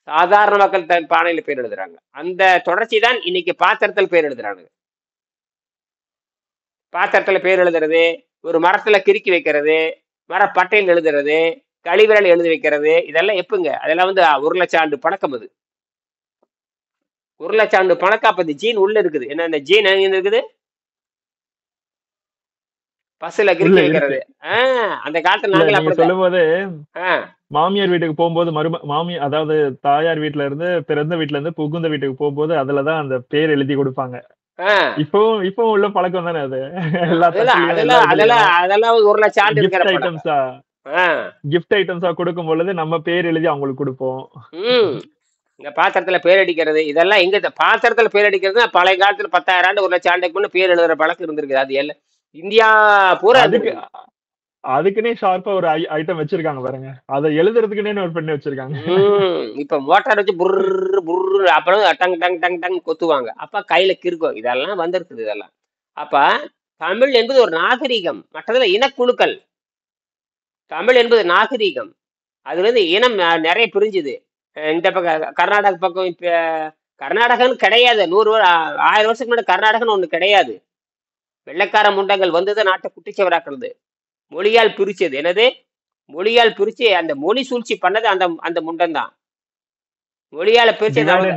சாதாரண மக்கள் தன் பானையில பேர் எழுதுறாங்க. அந்த தொடர்ச்சி தான் இன்னைக்கு பாத்திரத்தில் பேர் எழுதுறாங்க. பாத்திரத்துல பேர் எழுதுறது, ஒரு மரத்துல கிறுக்கி வைக்கிறது, மரப்பட்டையில் எழுதுறது, கழிவிரல் எழுதி வைக்கிறது, இதெல்லாம் எப்பங்க? அதெல்லாம் வந்து 1,00,000 ஆண்டு பழக்கம். அது 1,00,000 ஆண்டு பழக்கம். அப்ப இந்த ஜீன் உள்ள இருக்குது. என்ன இந்த ஜீன் எங்க இருக்குது? பஸ்ல கிறுக்கி வைக்கிறது. அந்த காலத்துல நாங்கள் அப்படி சொல்லும்போது மாமியார் வீட்டுக்கு போகும்போது அதாவது தாயார் வீட்டுல இருந்து பிறந்த வீட்டுல இருந்து புகுந்த வீட்டுக்கு போகும்போது அதுலதான் அந்த பேர் எழுதி கொடுப்பாங்க. இப்போ உள்ள பழக்கம் தானே அது. அதெல்லாம் 1,00,000 ஆண்டு கிஃப்ட் ஐட்டம்ஸா கொடுக்கும் பொழுது நம்ம பேர் எழுதி அவங்களுக்கு கொடுப்போம். இந்த பாத்திரத்துல பேர் அடிக்கிறது, இதெல்லாம் எங்க பாத்திரத்துல பேர் அடிக்கிறது பழைய காலத்துல 10,000 ஆண்டு 1,00,000 ஆண்டுக்கு முன்ன பேர் எழுதுற பழக்கம் இருந்திருக்கு. அது எல்லாம் இந்தியா பூரா அதுக்குன்னே ஷார்ப்பா ஒரு ஐட்டம் வச்சிருக்காங்க பாருங்க. அதை எழுதுறதுக்குன்னே ஒரு பெண்ணு வச்சிருக்காங்க. இப்ப மோட்டார் வச்சு புர்ரு புர்ரு அப்புறம் டங் டங் டங் டங் கொத்துவாங்க. அப்ப கையில கிறுக்கும். இதெல்லாம் வந்திருக்குது இதெல்லாம். அப்ப தமிழ் என்பது ஒரு நாகரிகம். மற்றதுல இனக்குழுக்கள். தமிழ் என்பது நாகரிகம். அதுல இருந்து இனம் நிறைய பிரிஞ்சுது. இந்த பக்கம் கர்நாடக பக்கம் இப்ப கர்நாடகன்னு கிடையாது. 1000 வருஷத்துக்கு முன்னாடி கர்நாடகன்னு ஒண்ணு கிடையாது. வெள்ளைக்கார முண்டங்கள் வந்தது நாட்டை குட்டிச்சவராக்குறது. மொழியால் பிரிச்சது. என்னது? மொழியால் பிரிச்சு அந்த மொழி சூழ்ச்சி பண்ணது அந்த முண்டன் தான். மொழியால பிரிச்சது டிவைட்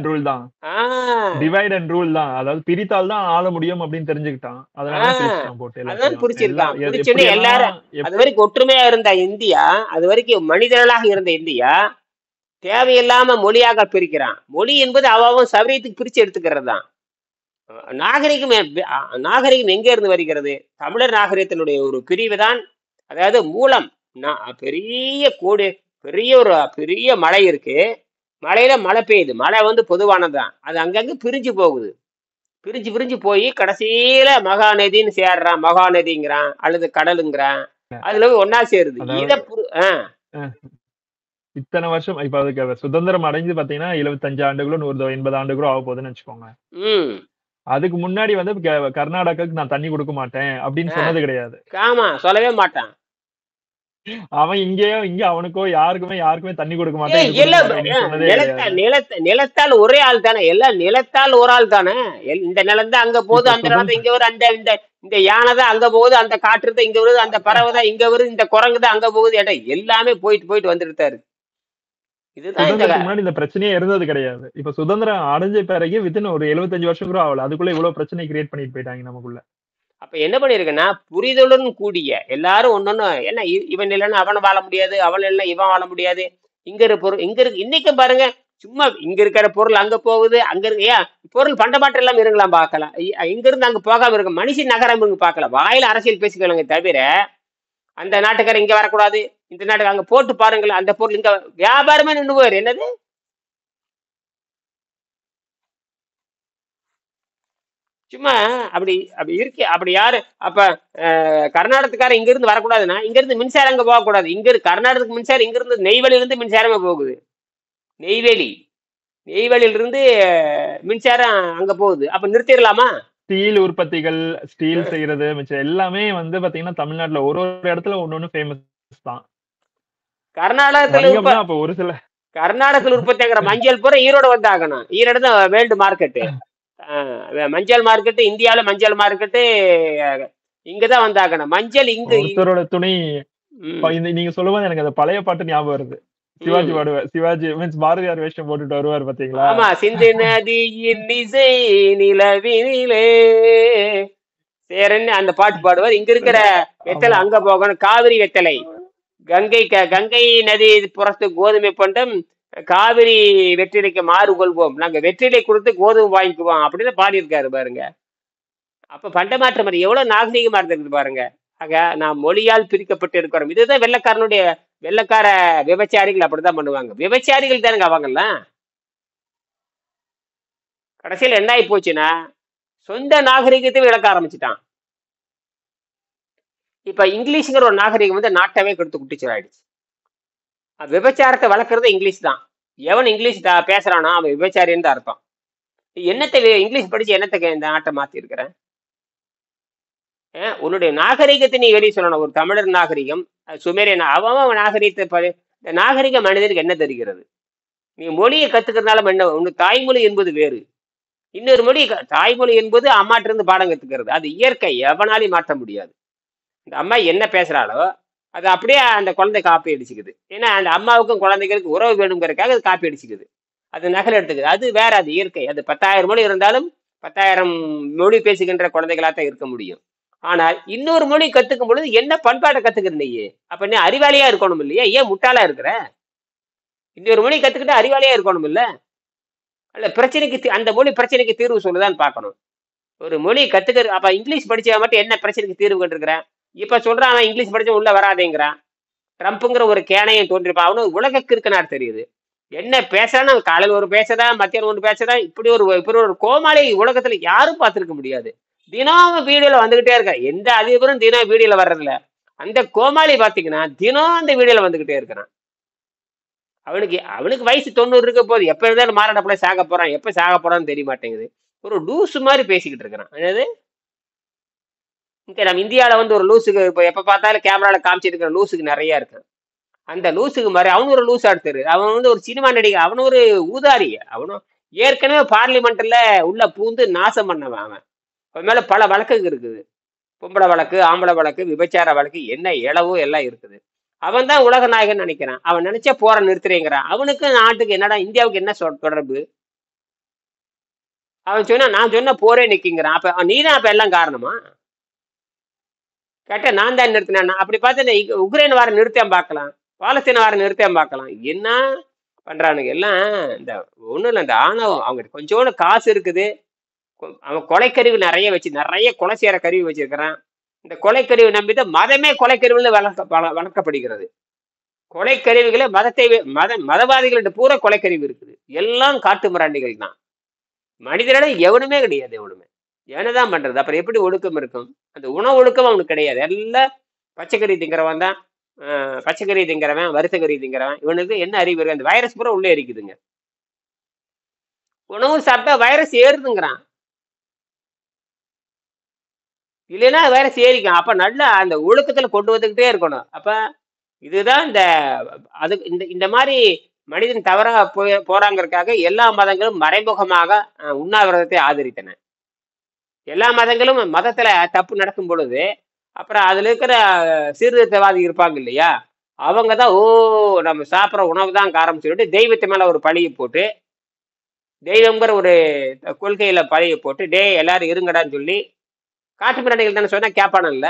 அண்ட் ரூல் தான். அதாவது பிரித்தால் தான் ஆள முடியும் அப்படின்னு தெரிஞ்சுக்கிட்டான். அதான் பிரிச்சிருக்கான். பிரிச்சுன்னு எல்லாரும் அது வரைக்கும் ஒற்றுமையா இருந்த இந்தியா, அது வரைக்கும் மனிதர்களாக இருந்த இந்தியா தேவையில்லாம மொழியாக பிரிக்கிறான். மொழி என்பது அவாவும் சௌரியத்துக்கு பிரிச்சு எடுத்துக்கிறது தான். நாகரிகம் எங்க இருந்து வருகிறது? தமிழர் நாகரிகத்தினுடைய ஒரு பிரிவு தான். அதாவது மூலம் பெரிய கோடு, பெரிய மலை இருக்கு. மலையில மழை பெய்யுது. மழை வந்து பொதுவானதுதான். அது அங்கங்க பிரிஞ்சு போகுது. பிரிஞ்சு பிரிஞ்சு போய் கடைசியில மகாநதின்னு சேர்றான், மகாநதிங்கிறான் அல்லது கடலுங்கிறான். அதுல போய் ஒன்னா சேருது. இத்தனை வருஷம் இப்ப அதுக்கு சுதந்திரம் அடைஞ்சு பாத்தீங்கன்னா 75 ஆண்டுகளோ 180 ஆண்டுகளோ ஆக போகுதுன்னு வச்சுக்கோங்க. அதுக்கு முன்னாடி வந்து கர்நாடகாக்கு நான் தண்ணி கொடுக்க மாட்டேன் அப்படின்னு சொன்னது கிடையாது. ஆமா, சொல்லவே மாட்டான். அவன் இங்க அவனுக்கோ யாருக்குமே தண்ணி கொடுக்க மாட்டேன். நிலத்தால் ஒரே ஆள் தானே, எல்லாம் நிலத்தால் ஒரு ஆள் தானே. இந்த நிலம் தான் அங்க போகுது, அந்த நிலம் இங்க வருது, அந்த இந்த யானை தான் அங்க போகுது, அந்த காற்று தான் இங்க வருது, அந்த பறவை தான் இங்க வருது, இந்த குரங்கு தான் அங்க போகுது. எல்லாமே போயிட்டு வந்துட்டு முன்னாடி இந்த பிரச்சனையே இருந்தது கிடையாது. இப்ப சுதந்திரம் அடைஞ்ச பிறகு வித்தின் ஒரு 75 வருஷம் கூட ஆகல, அதுக்குள்ள இவ்வளவு பிரச்சனை கிரியேட் பண்ணிட்டு போயிட்டாங்க நமக்குள்ள. அப்ப என்ன பண்ணிருக்குன்னா, புரிதலுடன் கூடிய எல்லாரும் ஒன்னொன்னு, என்ன இவன் இல்லைன்னா அவன் வாழ முடியாது, அவன் இல்லைன்னா இவன் வாழ முடியாது. இங்க இருக்க பொருள் இங்க இருக்கு, இன்னைக்கும் பாருங்க, சும்மா இங்க இருக்கிற பொருள் அங்க போகுது, அங்க இருக்கு. ஏன் பொருள் பண்டமாற்றம் எல்லாம் இருங்களாம் பார்க்கலாம். இங்க இருந்து அங்க போகாம இருக்க மனுஷன் நகரம் இருக்கு பார்க்கலாம். வாயில அரசியல் பேசிக்கலாங்க தவிர, அந்த நாட்டுக்காரர் இங்க வரக்கூடாது, இந்த நாட்டுக்கு அங்க போட்டு பாருங்களேன், அந்த பொருள் இங்க வியாபாரமே நின்று போயிரு. என்னது சும்மா அப்படி இருக்கு. அப்படி யாரு அப்ப கர்நாடகத்துக்காரன் இங்க இருந்து வரக்கூடாதுன்னா, இங்க இருந்து மின்சாரம் அங்க போகக்கூடாது. இங்க இருந்து கர்நாடகத்துக்கு மின்சாரம் இங்க இருந்து நெய்வேலியில இருந்து மின்சாரமே போகுது. நெய்வேலியில இருந்து மின்சாரம் அங்க போகுது. அப்ப நிறுத்திடலாமா? ஸ்டீல் உற்பத்திகள், ஸ்டீல் செய்யறது மிச்சம் எல்லாமே வந்து பாத்தீங்கன்னா தமிழ்நாட்டுல ஒரு இடத்துல ஒண்ணு ஃபேமஸ் தான். கர்நாடகத்துல அப்ப ஒரு சில கர்நாடகத்துல உற்பத்தி ஆகிற மஞ்சள் பூரா ஈரோடு வந்து ஆகணும். ஈரோடு தான் வேர்ல்டு மார்க்கெட்டு. மஞ்சள் மார்க்கெட்டு, இந்தியாவில மஞ்சள் மார்க்கெட்டு இங்கதான் வந்தாகணும். மஞ்சள் இங்க ஒருத்தரோட துணி. நீங்க சொல்லும்போது எனக்கு அந்த பழைய பாட்டு ஞாபகம் வருது. சிவாஜி பாடுவார். சிவாஜி மீன்ஸ் பாரதியார் வேஷம் போட்டுட்டு வருவார் பாத்தீங்களா? ஆமா, சிந்து நதியின் இசை நிலவினிலே சேரன்னு அந்த பாட்டு பாடுவார். இங்க இருக்கிற வெத்தலை அங்க போகணும், காவிரி வெத்தலை. கங்கை நதி புறத்து கோதுமை பண்டம், காவிரி வெற்றிலைக்கு மாறு கொள்வோம், நாங்க வெற்றிலை கொடுத்து கோதுமை வாங்கிக்குவோம் அப்படின்னு பாடியிருக்காரு பாருங்க. அப்ப பண்டமாற்றம் எவ்வளவு நாகரீகமா இருந்திருக்கு பாருங்க. ஆக நாம் மொழியால் பிரிக்கப்பட்டு இருக்கிறோம். இதுதான் வெள்ளக்கார விபச்சாரிகள் அப்படிதான் பண்ணுவாங்க. விபச்சாரிகள் தானுங்க அவங்கெல்லாம். கடைசியில் என்ன ஆகி போச்சுன்னா, சொந்த நாகரிகத்தை விளக்க ஆரம்பிச்சுட்டான். இப்ப இங்கிலீஷ்ங்கிற ஒரு நாகரிகம் வந்து நாட்டவே கொடுத்து குட்டிச்சலாயிடுச்சு. விபச்சாரத்தை வளர்க்கறது இங்கிலீஷ் தான். எவன் இங்கிலீஷ் பேசுறானோ அவன் விபச்சாரின்னு தான் அர்த்தம். என்னத்தை இங்கிலீஷ் படிச்சு என்னத்தை இந்த நாட்டை மாத்தி இருக்கிறேன்? உன்னுடைய நாகரிகத்தை நீ வெளியே சொல்லணும். ஒரு தமிழர் நாகரிகம், சுமேரியன், அவன் நாகரிகத்தை இந்த நாகரிக மனிதனுக்கு என்ன தெரிகிறது? நீ மொழியை கத்துக்கிறதுனால என்ன? ஒன்று தாய்மொழி என்பது வேறு, இன்னொரு மொழி தாய்மொழி என்பது அம்மாட்ட இருந்து பாடம் கத்துக்கிறது. அது இயற்கை, எவனாலையும் மாற்ற முடியாது. இந்த அம்மா என்ன பேசுறாளோ அது அப்படியே அந்த குழந்தை காப்பி அடிச்சுக்குது. ஏன்னா அந்த அம்மாவுக்கும் குழந்தைகளுக்கு உறவு வேணுங்கிறதுக்காக அது காப்பி அடிச்சுக்குது, அது நகல் எடுத்துக்குது. அது வேற, அது இயற்கை. அது 10,000 மொழி இருந்தாலும் 10,000 மொழி பேசுகின்ற குழந்தைகளாத்தான் இருக்க முடியும். ஆனால் இன்னொரு மொழி கத்துக்கும் பொழுது என்ன பண்பாட்டை கத்துக்கிற நீ? அப்ப நீ அறிவாளியா இருக்கணும் இல்லையா? ஏன் முட்டாளா இருக்கிற? இன்னொரு மொழி கத்துக்கிட்டு அறிவாளியா இருக்கணும் இல்ல? அல்ல பிரச்சனைக்கு அந்த மொழி பிரச்சனைக்கு தீர்வு சொல்லுதான்னு பார்க்கணும். ஒரு மொழி கத்துக்கிற அப்ப இங்கிலீஷ் படிச்சா மட்டும் என்ன பிரச்சனைக்கு தீர்வு கண்டிருக்கிறேன்? இப்ப சொல்றான் அவன் இங்கிலீஷ் படிச்ச உள்ள வராதேங்கிறான். ட்ரம்ப்புங்கிற ஒரு கேனையும் தோன்றிருப்பான். அவனு உலகக்கு இருக்கனார் தெரியுது. என்ன பேசுறான்னு காலையில் ஒரு பேசுறான், மத்தியானம் ஒன்று பேசுறான். இப்படி ஒரு கோமாளி உலகத்துல யாரும் பார்த்திருக்க முடியாது. தினம் வீடியோல வந்துகிட்டே இருக்க. எந்த அதிபரும் தினம் வீடியோல வர்றதில்ல. அந்த கோமாளி பாத்தீங்கன்னா தினம் அந்த வீடியோல வந்துகிட்டே இருக்கிறான். அவனுக்கு வயசு 90 இருக்க போது. எப்ப இருந்தாலும் மாறாடப்பட சாக போறான், எப்ப சாக போறான்னு தெரிய மாட்டேங்குது. ஒரு லூசு மாதிரி பேசிக்கிட்டு இருக்கிறான். அதாவது இங்க நம்ம இந்தியாவில வந்து ஒரு லூசுக்கு இப்போ எப்ப பார்த்தாலும் கேமரால காமிச்சிட்டு இருக்கிற லூசுக்கு நிறைய இருக்கு. அந்த லூசுக்கு மாதிரி அவனு ஒரு லூஸ் ஆடுத்தாரு. அவன் வந்து ஒரு சினிமா நடிகை, அவனு ஒரு ஊதாரி. அவனும் ஏற்கனவே பார்லிமெண்ட்ல உள்ள பூந்து நாசம் பண்ணவன். அவன் மேல பல வழக்குகள் இருக்குது. பொம்பளை வழக்கு, ஆம்பளை வழக்கு, விபச்சார வழக்கு, என்ன இளவோ எல்லாம் இருக்குது. அவன் தான் உலக நாயகன் நினைக்கிறான். அவன் நினைச்சா போற நிறுத்துறேங்கிறான். அவனுக்கு நாட்டுக்கு என்னடா, இந்தியாவுக்கு என்ன தொடர்பு? அவன் சொன்னா நான் சொன்ன போரே நிற்கிறான். அப்ப நீதான் அப்ப எல்லாம் காரணமா? கேட்ட நான் தான் நிறுத்தினேன். அப்படி பார்த்து உக்ரைன் வார நிறுத்தியம் பார்க்கலாம், பாலஸ்தீன வார நிறுத்தியம் பார்க்கலாம். என்ன பண்றானுங்க எல்லாம்? இந்த ஒண்ணும் இல்லை, இந்த ஆணவம். அவங்க கொஞ்சோண்டு காசு இருக்குது, அவன் கொலைக்கருவி நிறைய கொலை செய்யற கருவி வச்சிருக்கிறான். இந்த கொலைக்கருவி நம்பிதான் மதமே கொலைக்கருவில வளர்க்கப்படுகிறது. கொலைக்கருவிகளை மதவாதிகள்ட்ட பூரா கொலைக்கருவி இருக்குது. எல்லாம் காட்டு மிராண்டிகள் தான். மனிதனிடம் எவனுமே கிடையாது. எவனுமே என்னதான் பண்றது? அப்புறம் எப்படி ஒழுக்கம் இருக்கும்? அந்த உணவு ஒழுக்கம் அவனுக்கு கிடையாது. எல்லாம் பச்சைக்கறி திங்கிறவன் தான். பச்சைக்கறி திங்கிறவன், வறுத்தக்கறி திங்கிறவன், இவனுக்கு என்ன அறிவு இருக்கு? அந்த வைரஸ் பூரா உள்ளே இருக்குதுங்க. உணவு சாப்பிட்டா வைரஸ் ஏறுதுங்கிறான். இல்லைன்னா வைரஸ் ஏறிக்கும். அப்ப நல்லா அந்த ஒழுக்கத்துல கொண்டு வந்துகிட்டே இருக்கணும். அப்ப இதுதான் இந்த அது இந்த இந்த மாதிரி மனிதன் தவறா போறாங்கிறதுக்காக எல்லா மதங்களும் மறைமுகமாக உண்ணாவிரதத்தை ஆதரித்தன. எல்லா மதங்களும் மதத்துல தப்பு நடக்கும் பொழுது அப்புறம் அதுல இருக்கிற சீர்திருத்தவாதி இருப்பாங்க இல்லையா, அவங்க தான் நம்ம சாப்பிட்ற உணவு தான் காரணம் சொல்லிட்டு தெய்வத்து மேல ஒரு பழியை போட்டு, தெய்வங்கிற ஒரு கொள்கையில பழியை போட்டு, எல்லாரும் இருங்கடான்னு சொல்லி காட்டு மிராண்டிகள் தானே சொன்னா கேட்பானல்ல.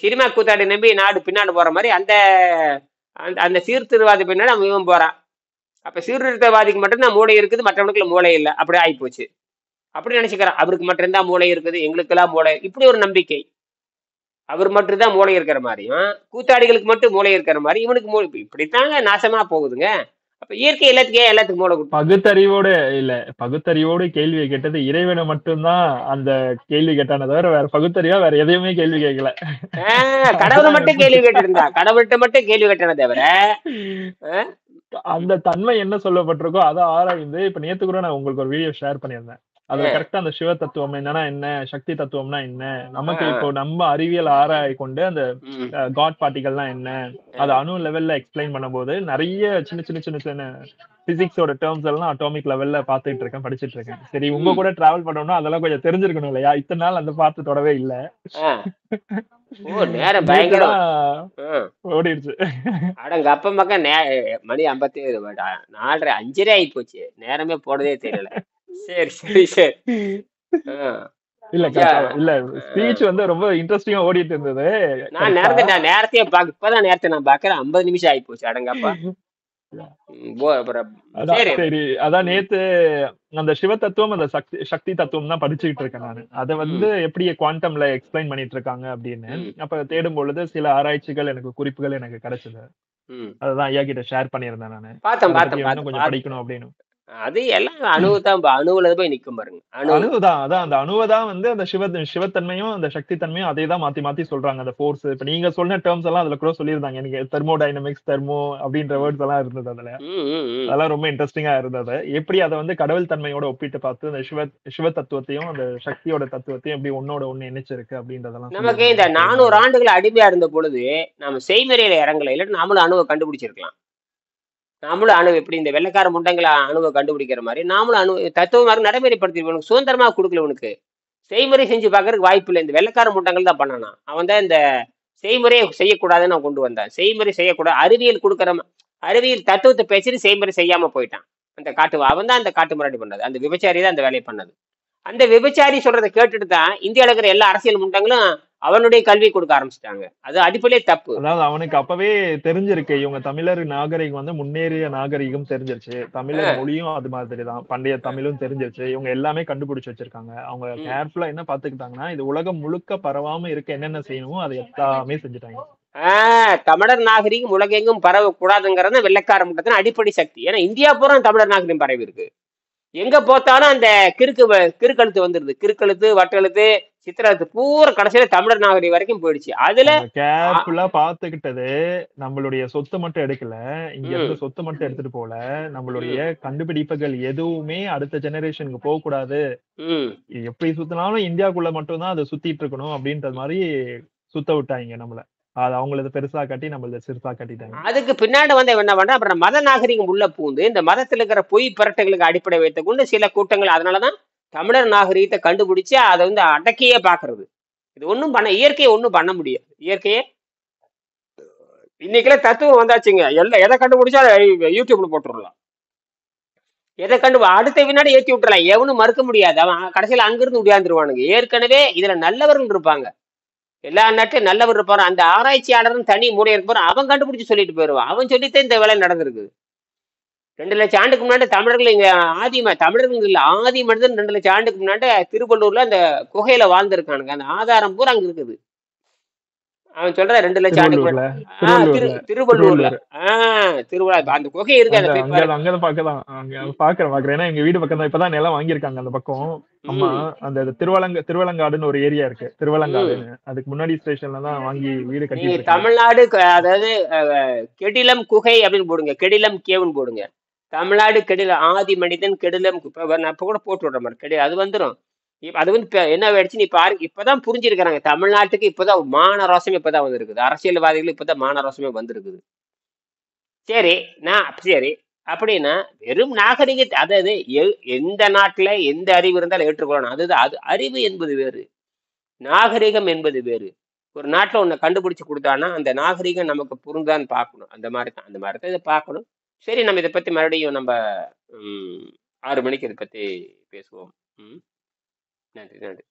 சினிமா கூத்தாடி நம்பி நாடு பின்னாடி போற மாதிரி அந்த அந்த சீர்திருத்தவாதி பின்னாடி அவன் இவன் போறான். அப்ப சீர்திருத்தவாதிக்கு மட்டும்தான் மூளை இருக்குது, மற்றவனுக்குள்ள மூளை இல்லை. அப்படி ஆயிப்போச்சு. அப்படி நினைச்சுக்கிறான். அவருக்கு மட்டும்தான் மூளை இருக்குது, எங்களுக்கெல்லாம் மூளை. இப்படி ஒரு நம்பிக்கை. அவர் மட்டும்தான் மூளை இருக்கிற மாதிரியும், கூத்தாடிகளுக்கு மட்டும் மூளை இருக்கிற மாதிரி இவனுக்கு மூளை. இப்படித்தாங்க நாசமா போகுதுங்க. அப்ப இயற்கை எல்லாத்துக்கும் மூளை கொடுக்கும். பகுத்தறிவோடு கேள்வியை கேட்டது இறைவனை மட்டும்தான் அந்த கேள்வி கேட்டான தவிர வேற பகுத்தறிவா வேற எதையுமே கேள்வி கேட்கல. கடவுளை மட்டும் கேள்வி கேட்டிருந்தா, கடவுள்கிட்ட மட்டும் கேள்வி கேட்டான தவிர அந்த தன்மை என்ன சொல்லப்பட்டிருக்கோ அதை ஆராய்ந்து இப்ப நேத்து கூட நான் உங்களுக்கு ஒரு வீடியோ ஷேர் பண்ணியிருந்தேன். அதுல கரெக்டா அந்த சிவ தத்துவம் என்னன்னா என்ன, சக்தி தத்துவம்னா என்ன, நமக்கு இப்போ நம்ம அறிவியல் ஆராய் கொண்டு அந்த காட் பார்ட்டிகள்லாம் என்ன, அது அணு லெவல்ல எக்ஸ்பிளைன் பண்ணும்போது நிறைய சின்ன சின்ன சின்ன சின்ன பிசிக்ஸோட டேர்ம்ஸ் எல்லாம் அட்டாமிக் லெவல்ல பாத்துட்டு இருக்கேன், படிச்சுட்டு இருக்கேன். சரி, உங்க கூட டிராவல் பண்ணணும்னா அதெல்லாம் கொஞ்சம் தெரிஞ்சிருக்கணும் இல்லையா? இத்தனை நாள் அந்த பார்த்து தொடவே இல்ல. நேரம் பயங்கரம் ஓடிடுச்சு. அடங்க அப்ப பக்கம் மணி 57, 4:30, 5:30 ஆகி போச்சு. நேரமே போனதே தெரியல. சரி சரி சரி. இல்ல ஸ்பீச் வந்து ரொம்ப இன்ட்ரெஸ்டிங்கா ஓடிட்டு இருந்தது. நான் நேரத்தையே இப்பதான் நேரத்தை நான் பாக்குறேன். 50 நிமிஷம் ஆகி போச்சு. அடங்கப்பா. சரி, அதான் நேத்து அந்த சிவ தத்துவம் அந்த சக்தி தத்துவம் தான் படிச்சுக்கிட்டு இருக்கேன் நானு. அதை வந்து எப்படி குவாண்டம்ல எக்ஸ்பிளைன் பண்ணிட்டு இருக்காங்க அப்படின்னு அப்ப தேடும் பொழுது சில ஆராய்ச்சிகள் எனக்கு குறிப்புகள் எனக்கு கிடைச்சது. அதுதான் ஐயா கிட்ட ஷேர் பண்ணியிருந்தேன் நானு. கொஞ்சம் படிக்கணும் அப்படின்னு. அது எல்லாம் அணுதான், அணுவுல போய் நிக்கும் பாருங்க. அணுதான், அதான் அந்த அணுவதான் வந்து அந்த சிவத்தன்மையும் அந்த சக்தி தன்மையும் அதே தான் மாத்தி மாத்தி சொல்றாங்க. அந்த ஃபோர்ஸ், இப்ப நீங்க சொன்ன டேர்ம்ஸ் எல்லாம் அதுல கூட சொல்லியிருந்தாங்க. எனக்கு தெர்மோடைனமிக்ஸ், தெர்மோ அப்படின்ற வேர்ட்ஸ் எல்லாம் இருந்தது அதுல. அதெல்லாம் ரொம்ப இன்ட்ரெஸ்டிங்கா இருந்தது. எப்படி அதை வந்து கடவுள் தன்மையோட ஒப்பிட்டு பார்த்து அந்த சிவ தத்துவத்தையும் அந்த சக்தியோட தத்துவத்தையும் எப்படி ஒன்னோட ஒண்ணு இணைச்சிருக்கு அப்படின்றதெல்லாம். நமக்கு இந்த 400 ஆண்டுகள் அடிமையா இருந்த பொழுது நம்ம செய்முறையில இறங்கல, இல்ல நாமளும் அணுவை கண்டுபிடிச்சிருக்கலாம். நாமளும் அணு எப்படி இந்த வெள்ளைக்கார முண்டங்களை அணுவை கண்டுபிடிக்கிற மாதிரி நாமளும் அணு தத்துவமாக நடைமுறைப்படுத்தி உனக்கு சுதந்திரமா கொடுக்கல. உனக்கு செய்முறை செஞ்சு பார்க்கறதுக்கு வாய்ப்பு இல்லை. இந்த வெள்ளைக்கார முண்டங்கள் தான் பண்ணானா. அவன் தான் இந்த செய்முறையை செய்யக்கூடாதுன்னு அவன் கொண்டு வந்தான். செய்முறை செய்யக்கூடாது, அறிவியல் தத்துவத்தை பேசிட்டு செய்முறை செய்யாம போயிட்டான். அந்த அவன் தான் அந்த காட்டு முன்னாடி பண்ணது. அந்த விபச்சாரி தான் அந்த வேலையை பண்ணது. அந்த விபச்சாரி சொல்றதை கேட்டுட்டு தான் இந்தியாவில் இருக்கிற எல்லா அரசியல் முண்டங்களும் அவனுடைய கல்வி கொடுக்க ஆரம்பிச்சிட்டாங்க. அது அடிப்படையே தப்பு. அதாவது அவனுக்கு அப்பவே தெரிஞ்சிருக்கு இவங்க தமிழர் நாகரிகம் வந்து முன்னேறிய நாகரிகம் தெரிஞ்சிருச்சு. தமிழர் மொழியும் அது மாதிரிதான், பண்டைய தமிழும் தெரிஞ்சிருச்சு. இவங்க எல்லாமே கண்டுபிடிச்சு வச்சிருக்காங்க. அவங்க கேர்ஃபுல்லா என்ன பாத்துக்கிட்டாங்கன்னா இது உலகம் முழுக்க பரவாம இருக்க என்னென்ன செய்யணுமோ அதை எல்லாமே செஞ்சுட்டாங்க. தமிழர் நாகரிகம் உலகெங்கும் பரவக்கூடாதுங்கிறது வெள்ளைக்கார முட்டத்தின் அடிப்படை சக்தி. ஏன்னா இந்தியா பூரா தமிழர் நாகரிகம் பரவி இருக்கு. எங்க போத்தாலும் அந்த கிறுக்கெழுத்து வந்துருது. கிறுக்கெழுத்து, வட்டெழுத்து, சித்திரத்து பூரா கடைசியில தமிழர் நாகரிகம் வரைக்கும் போயிடுச்சு. அதுல கேர்ஃபுல்லா பாத்துக்கிட்டது நம்மளுடைய சொத்து மட்டும் எடுக்கல, இங்க இருந்து சொத்து மட்டும் எடுத்துட்டு போல, நம்மளுடைய கண்டுபிடிப்புகள் எதுவுமே அடுத்த ஜெனரேஷனுக்கு போக கூடாது. எப்படி சுத்தினாலும் இந்தியாக்குள்ள மட்டும்தான் அதை சுத்திட்டு இருக்கணும் அப்படின்ற மாதிரி சுத்த விட்டாங்க நம்மள. அது அவங்களது பெருசா கட்டி நம்மளது சிறுசா கட்டிட்டாங்க. அதுக்கு பின்னாடி வந்து என்ன பண்ற, அப்புறம் மத நாகரிகம் உள்ள பூந்து இந்த மதத்துல இருக்கிற பொய் பரட்டுகளுக்கு அடிப்படை வைத்துக் கொண்டு சில கூட்டங்கள் அதனாலதான் தமிழர் நாகரிகத்தை கண்டுபிடிச்சு அதை வந்து அடக்கியே பாக்குறது. இது ஒண்ணும் இயற்கையை ஒண்ணும் பண்ண முடியாது. இயற்கையே இன்னைக்குள்ள தத்துவம் வந்தாச்சுங்க. எல்லாம் எதை கண்டுபிடிச்சா யூடியூப்ல போட்டுடலாம். எதை அடுத்த வினாடி ஏற்றி விட்டுறலாம். எவனும் மறுக்க முடியாது. அவன் கடைசியில அங்கிருந்து உடையாந்துருவானுங்க. ஏற்கனவே இதுல நல்லவர்கள் இருப்பாங்க, எல்லா நாட்டும் நல்லவர் இருப்பாரு. அந்த ஆராய்ச்சியாளரும் தனி மூலையை இருப்பாரு. அவன் கண்டுபிடிச்சு சொல்லிட்டு போயிடுவான். அவன் சொல்லித்தான் இந்த வேலை நடந்திருக்கு. 2 லட்சம் ஆண்டுக்கு முன்னாடி தமிழர்கள் இங்க தமிழர்கள் இல்ல, ஆதி மனிதன் 2 லட்சம் ஆண்டுக்கு முன்னாடி திருவள்ளூர்ல அந்த குகையில வாழ்ந்திருக்கானுங்க. அந்த ஆதாரம் பூரா அங்க இருக்குது. அவன் சொல்ற 2 லட்சம் ஆண்டுக்கு முன்னாடி திருவள்ளூர்ல அந்த குகை இருக்கு. அங்கதான் பாக்குறேன். ஏன்னா எங்க வீடு பக்கம் தான், இப்பதான் நிலம் வாங்கியிருக்காங்க அந்த பக்கம். ஆமா, ம் அந்த திருவலங்காடுன்னு ஒரு ஏரியா இருக்கு. ம் திருவலங்காடுன்னு. அதுக்கு முன்னாடி ஸ்டேஷன்ல தான் வாங்கி வீடு நீங்க கட்டிட்டு இருக்கேன். தமிழ்நாடு அதாவது கெடிலம் குகை அப்படின்னு போடுங்க, கெடிலம் கேவுன்னு போடுங்க. தமிழ்நாடு கெடில ஆதி மனிதன் கெடிலம் நான் இப்ப கூட போட்டு விடுற மாதிரி கெடி அது வந்துடும். அது வந்து இப்ப என்ன ஆயிடுச்சு நீ பாருங்க, இப்பதான் புரிஞ்சிருக்கிறாங்க தமிழ்நாட்டுக்கு. இப்பதான் மானரோசம் இப்பதான் வந்திருக்குது, அரசியல்வாதிகள் இப்பதான் மானரோசமே வந்திருக்குது. சரி, சரி அப்படின்னா வெறும் நாகரிகத்தை, அதாவது எந்த நாட்டுல எந்த அறிவு இருந்தாலும் ஏற்றுக்கொள்ளணும். அதுதான் அது. அறிவு என்பது வேறு, நாகரிகம் என்பது வேறு. ஒரு நாட்டுல ஒண்ணு கண்டுபிடிச்சு கொடுத்தான்னா அந்த நாகரிகம் நமக்கு பொருந்தான்னு பார்க்கணும். அந்த மாதிரி தான் இதை பார்க்கணும். சரி, நம்ம இதை பத்தி மறுபடியும் நம்ம 6 மணிக்கு இதை பத்தி பேசுவோம். ம் நன்றி நன்றி.